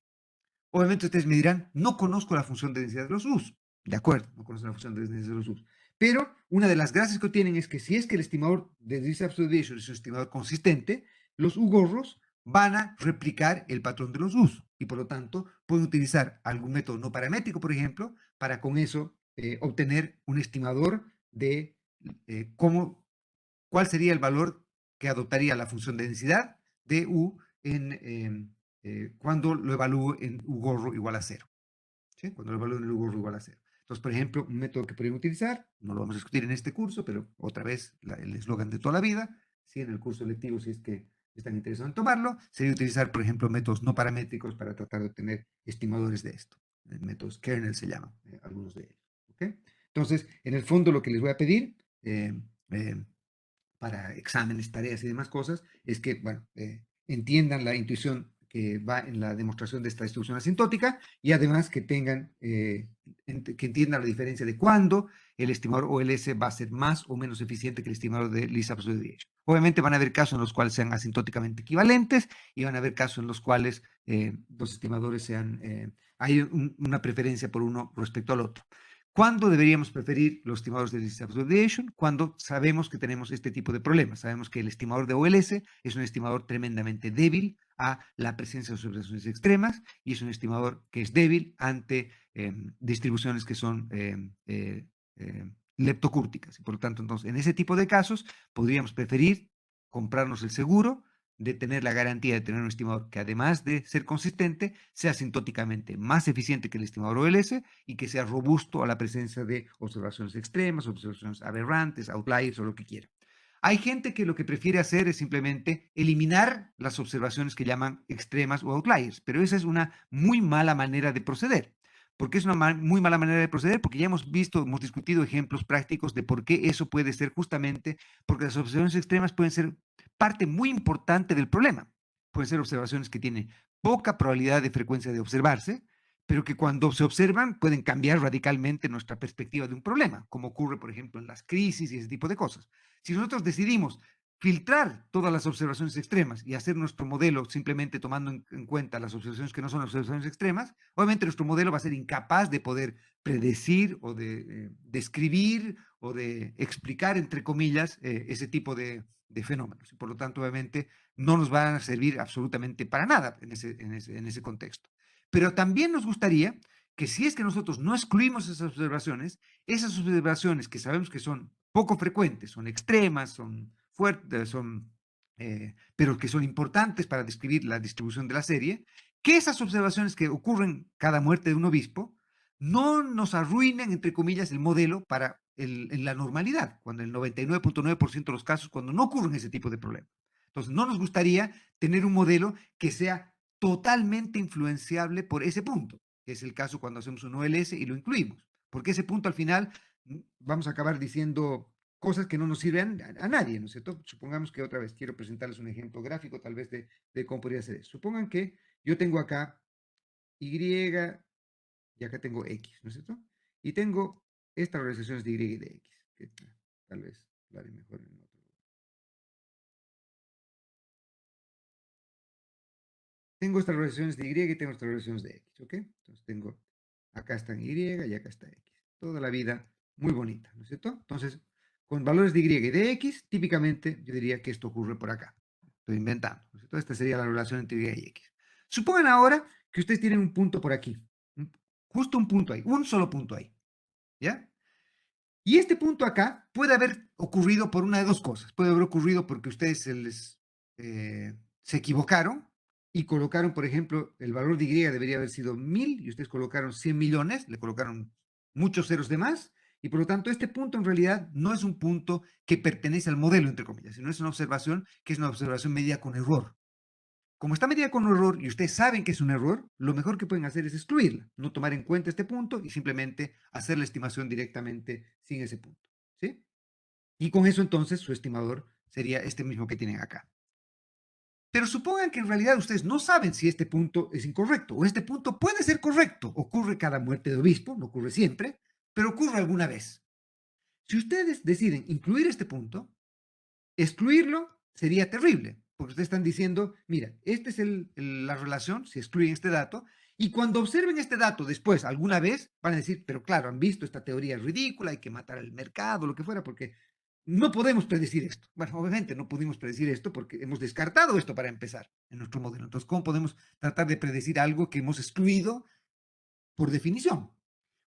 Obviamente ustedes me dirán, no conozco la función de densidad de los u's. De acuerdo, no conozco la función de densidad de los u's. Pero una de las gracias que tienen es que si es que el estimador de Least Observation es un estimador consistente, los u-gorros van a replicar el patrón de los u's. Y por lo tanto, pueden utilizar algún método no paramétrico, por ejemplo, para con eso obtener un estimador de cuál sería el valor que adoptaría la función de densidad de U cuando lo evalúo en U gorro igual a 0. ¿Sí? Cuando lo evalúo en U gorro igual a 0. Entonces, por ejemplo, un método que podrían utilizar, no lo vamos a discutir en este curso, pero otra vez el eslogan de toda la vida, si en el curso lectivo, si es que están interesados en tomarlo, sería utilizar, por ejemplo, métodos no paramétricos para tratar de obtener estimadores de esto. Métodos kernel se llaman, algunos de ellos. ¿Okay? Entonces, en el fondo, lo que les voy a pedir para exámenes, tareas y demás cosas, es que, bueno, entiendan la intuición que va en la demostración de esta distribución asintótica y además que tengan, que entiendan la diferencia de cuándo el estimador OLS va a ser más o menos eficiente que el estimador de least absolute deviation. Obviamente van a haber casos en los cuales sean asintóticamente equivalentes y van a haber casos en los cuales los estimadores sean, hay una preferencia por uno respecto al otro. ¿Cuándo deberíamos preferir los estimadores de least absolute deviation? Cuando sabemos que tenemos este tipo de problemas. Sabemos que el estimador de OLS es un estimador tremendamente débil a la presencia de observaciones extremas y es un estimador que es débil ante distribuciones que son leptocúrticas. Y por lo tanto, entonces, en ese tipo de casos, podríamos preferir comprarnos el seguro de tener la garantía de tener un estimador que además de ser consistente, sea asintóticamente más eficiente que el estimador OLS y que sea robusto a la presencia de observaciones extremas, observaciones aberrantes, outliers o lo que quiera. Hay gente que lo que prefiere hacer es simplemente eliminar las observaciones que llaman extremas o outliers, pero esa es una muy mala manera de proceder. ¿Por qué es una muy mala manera de proceder? Porque ya hemos visto, hemos discutido ejemplos prácticos de por qué eso puede ser justamente porque las observaciones extremas pueden ser parte muy importante del problema. Pueden ser observaciones que tienen poca probabilidad de frecuencia de observarse, pero que cuando se observan pueden cambiar radicalmente nuestra perspectiva de un problema, como ocurre, por ejemplo, en las crisis y ese tipo de cosas. Si nosotros decidimos filtrar todas las observaciones extremas y hacer nuestro modelo simplemente tomando en cuenta las observaciones que no son observaciones extremas, obviamente nuestro modelo va a ser incapaz de poder predecir o de describir o de explicar, entre comillas, ese tipo de fenómenos. Y por lo tanto, obviamente, no nos van a servir absolutamente para nada en ese contexto. Pero también nos gustaría que si es que nosotros no excluimos esas observaciones que sabemos que son poco frecuentes, son extremas, son fuertes, pero que son importantes para describir la distribución de la serie, que esas observaciones que ocurren cada muerte de un obispo no nos arruinen, entre comillas, el modelo para en la normalidad, cuando el 99.9% de los casos, cuando no ocurren ese tipo de problemas. Entonces, no nos gustaría tener un modelo que sea totalmente influenciable por ese punto, que es el caso cuando hacemos un OLS y lo incluimos, porque ese punto al final vamos a acabar diciendo cosas que no nos sirven a nadie, ¿no es cierto? Supongamos que otra vez quiero presentarles un ejemplo gráfico tal vez de cómo podría ser eso. Supongan que yo tengo acá Y y acá tengo X, ¿no es cierto? Y tengo estas realizaciones de Y y de X, que tal vez lo haré mejor en otro. Tengo estas relaciones de Y y tengo estas relaciones de X, ¿ok? Entonces tengo, acá están Y y acá está X. Toda la vida muy bonita, ¿no es cierto? Entonces, con valores de Y y de X, típicamente yo diría que esto ocurre por acá. Estoy inventando, ¿no es cierto? Esta sería la relación entre Y y X. Supongan ahora que ustedes tienen un punto por aquí, justo un punto ahí, un solo punto ahí, ¿ya? Y este punto acá puede haber ocurrido por una de dos cosas. Puede haber ocurrido porque ustedes se equivocaron y colocaron, por ejemplo, el valor de Y debería haber sido 1000 y ustedes colocaron 100 millones, le colocaron muchos ceros de más, y por lo tanto este punto en realidad no es un punto que pertenece al modelo, entre comillas, sino es una observación que es una observación medida con error. Como está medida con un error y ustedes saben que es un error, lo mejor que pueden hacer es excluirla, no tomar en cuenta este punto y simplemente hacer la estimación directamente sin ese punto. ¿Sí? Y con eso entonces su estimador sería este mismo que tienen acá. Pero supongan que en realidad ustedes no saben si este punto es incorrecto o este punto puede ser correcto. Ocurre cada muerte de obispo, no ocurre siempre, pero ocurre alguna vez. Si ustedes deciden incluir este punto, excluirlo sería terrible, porque ustedes están diciendo, mira, esta es la relación, si excluyen este dato, y cuando observen este dato después, alguna vez, van a decir, pero claro, han visto esta teoría ridícula, hay que matar al mercado, lo que fuera, porque no podemos predecir esto. Bueno, obviamente no pudimos predecir esto porque hemos descartado esto para empezar en nuestro modelo. Entonces, ¿cómo podemos tratar de predecir algo que hemos excluido por definición?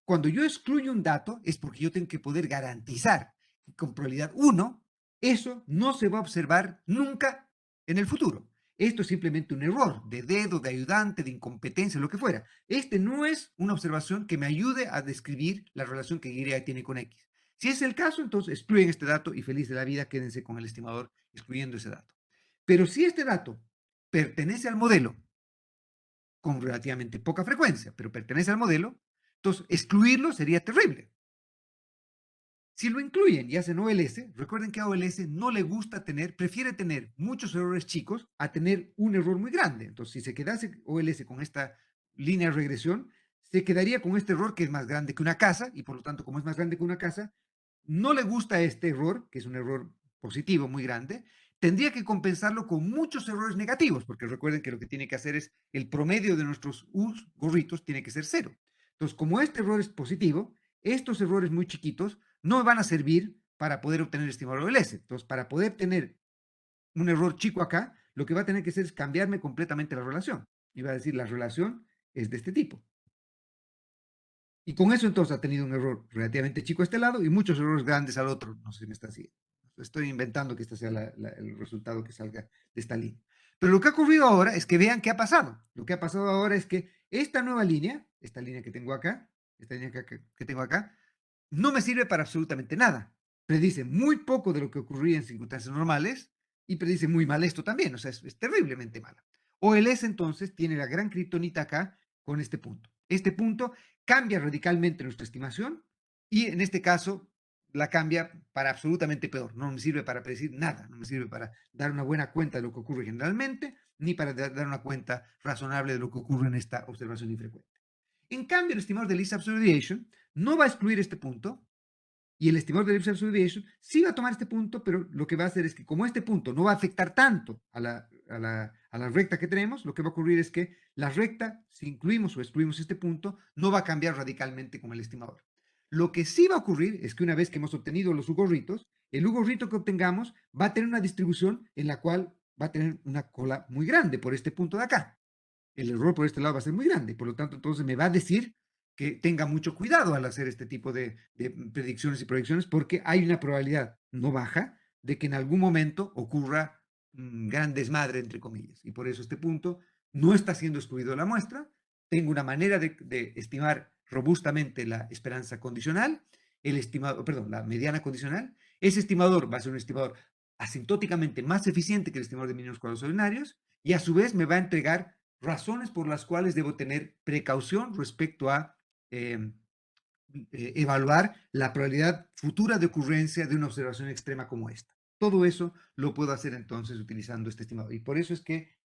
Cuando yo excluyo un dato es porque yo tengo que poder garantizar que con probabilidad 1 eso no se va a observar nunca en el futuro. Esto es simplemente un error de dedo, de ayudante, de incompetencia, lo que fuera. Este no es una observación que me ayude a describir la relación que Y tiene con X. Si es el caso, entonces excluyen este dato y feliz de la vida, quédense con el estimador excluyendo ese dato. Pero si este dato pertenece al modelo con relativamente poca frecuencia, pero pertenece al modelo, entonces excluirlo sería terrible. Si lo incluyen y hacen OLS, recuerden que a OLS no le gusta tener, prefiere tener muchos errores chicos a tener un error muy grande. Entonces, si se quedase OLS con esta línea de regresión, se quedaría con este error que es más grande que una casa y por lo tanto, como es más grande que una casa, no le gusta este error, que es un error positivo muy grande, tendría que compensarlo con muchos errores negativos, porque recuerden que lo que tiene que hacer es el promedio de nuestros gorritos tiene que ser cero. Entonces, como este error es positivo, estos errores muy chiquitos no van a servir para poder obtener estimador OLS. Entonces, para poder tener un error chico acá, lo que va a tener que hacer es cambiarme completamente la relación. Y va a decir, la relación es de este tipo. Y con eso entonces ha tenido un error relativamente chico a este lado y muchos errores grandes al otro. No sé si me está siguiendo. Estoy inventando que este sea el resultado que salga de esta línea. Pero lo que ha ocurrido ahora es que vean qué ha pasado. Lo que ha pasado ahora es que esta nueva línea, esta línea que tengo acá, esta línea que tengo acá, no me sirve para absolutamente nada. Predice muy poco de lo que ocurría en circunstancias normales y predice muy mal esto también, o sea, es terriblemente mala. OLS entonces tiene la gran criptonita acá con este punto. Este punto cambia radicalmente nuestra estimación y en este caso la cambia para absolutamente peor. No me sirve para predecir nada, no me sirve para dar una buena cuenta de lo que ocurre generalmente, ni para dar una cuenta razonable de lo que ocurre en esta observación infrecuente. En cambio, el estimador de least absolute deviation no va a excluir este punto y el estimador de least absolute deviation sí va a tomar este punto, pero lo que va a hacer es que como este punto no va a afectar tanto a la recta que tenemos, lo que va a ocurrir es que la recta, si incluimos o excluimos este punto, no va a cambiar radicalmente con el estimador. Lo que sí va a ocurrir es que una vez que hemos obtenido los U-gorritos, el U-gorrito que obtengamos va a tener una distribución en la cual va a tener una cola muy grande por este punto de acá. El error por este lado va a ser muy grande. Por lo tanto, entonces me va a decir que tenga mucho cuidado al hacer este tipo de predicciones y proyecciones porque hay una probabilidad no baja de que en algún momento ocurra un gran desmadre, entre comillas. Y por eso este punto no está siendo excluido de la muestra. Tengo una manera de estimar robustamente la esperanza condicional, el estimado, perdón, la mediana condicional. Ese estimador va a ser un estimador asintóticamente más eficiente que el estimador de mínimos cuadrados ordinarios y a su vez me va a entregar razones por las cuales debo tener precaución respecto a eh, evaluar la probabilidad futura de ocurrencia de una observación extrema como esta. Todo eso lo puedo hacer entonces utilizando este estimador. Y por eso es que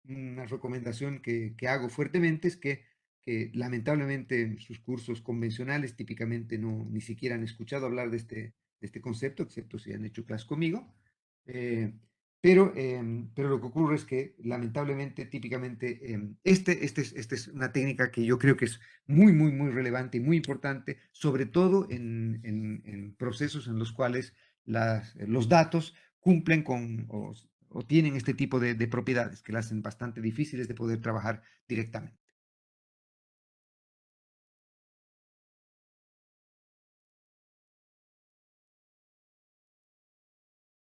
una recomendación que hago fuertemente es que que lamentablemente en sus cursos convencionales típicamente no, ni siquiera han escuchado hablar de este concepto, excepto si han hecho clase conmigo. Eh, pero lo que ocurre es que lamentablemente, típicamente, esta es una técnica que yo creo que es muy, muy, muy relevante y muy importante, sobre todo en procesos en los cuales los datos cumplen con o tienen este tipo de propiedades que las hacen bastante difíciles de poder trabajar directamente.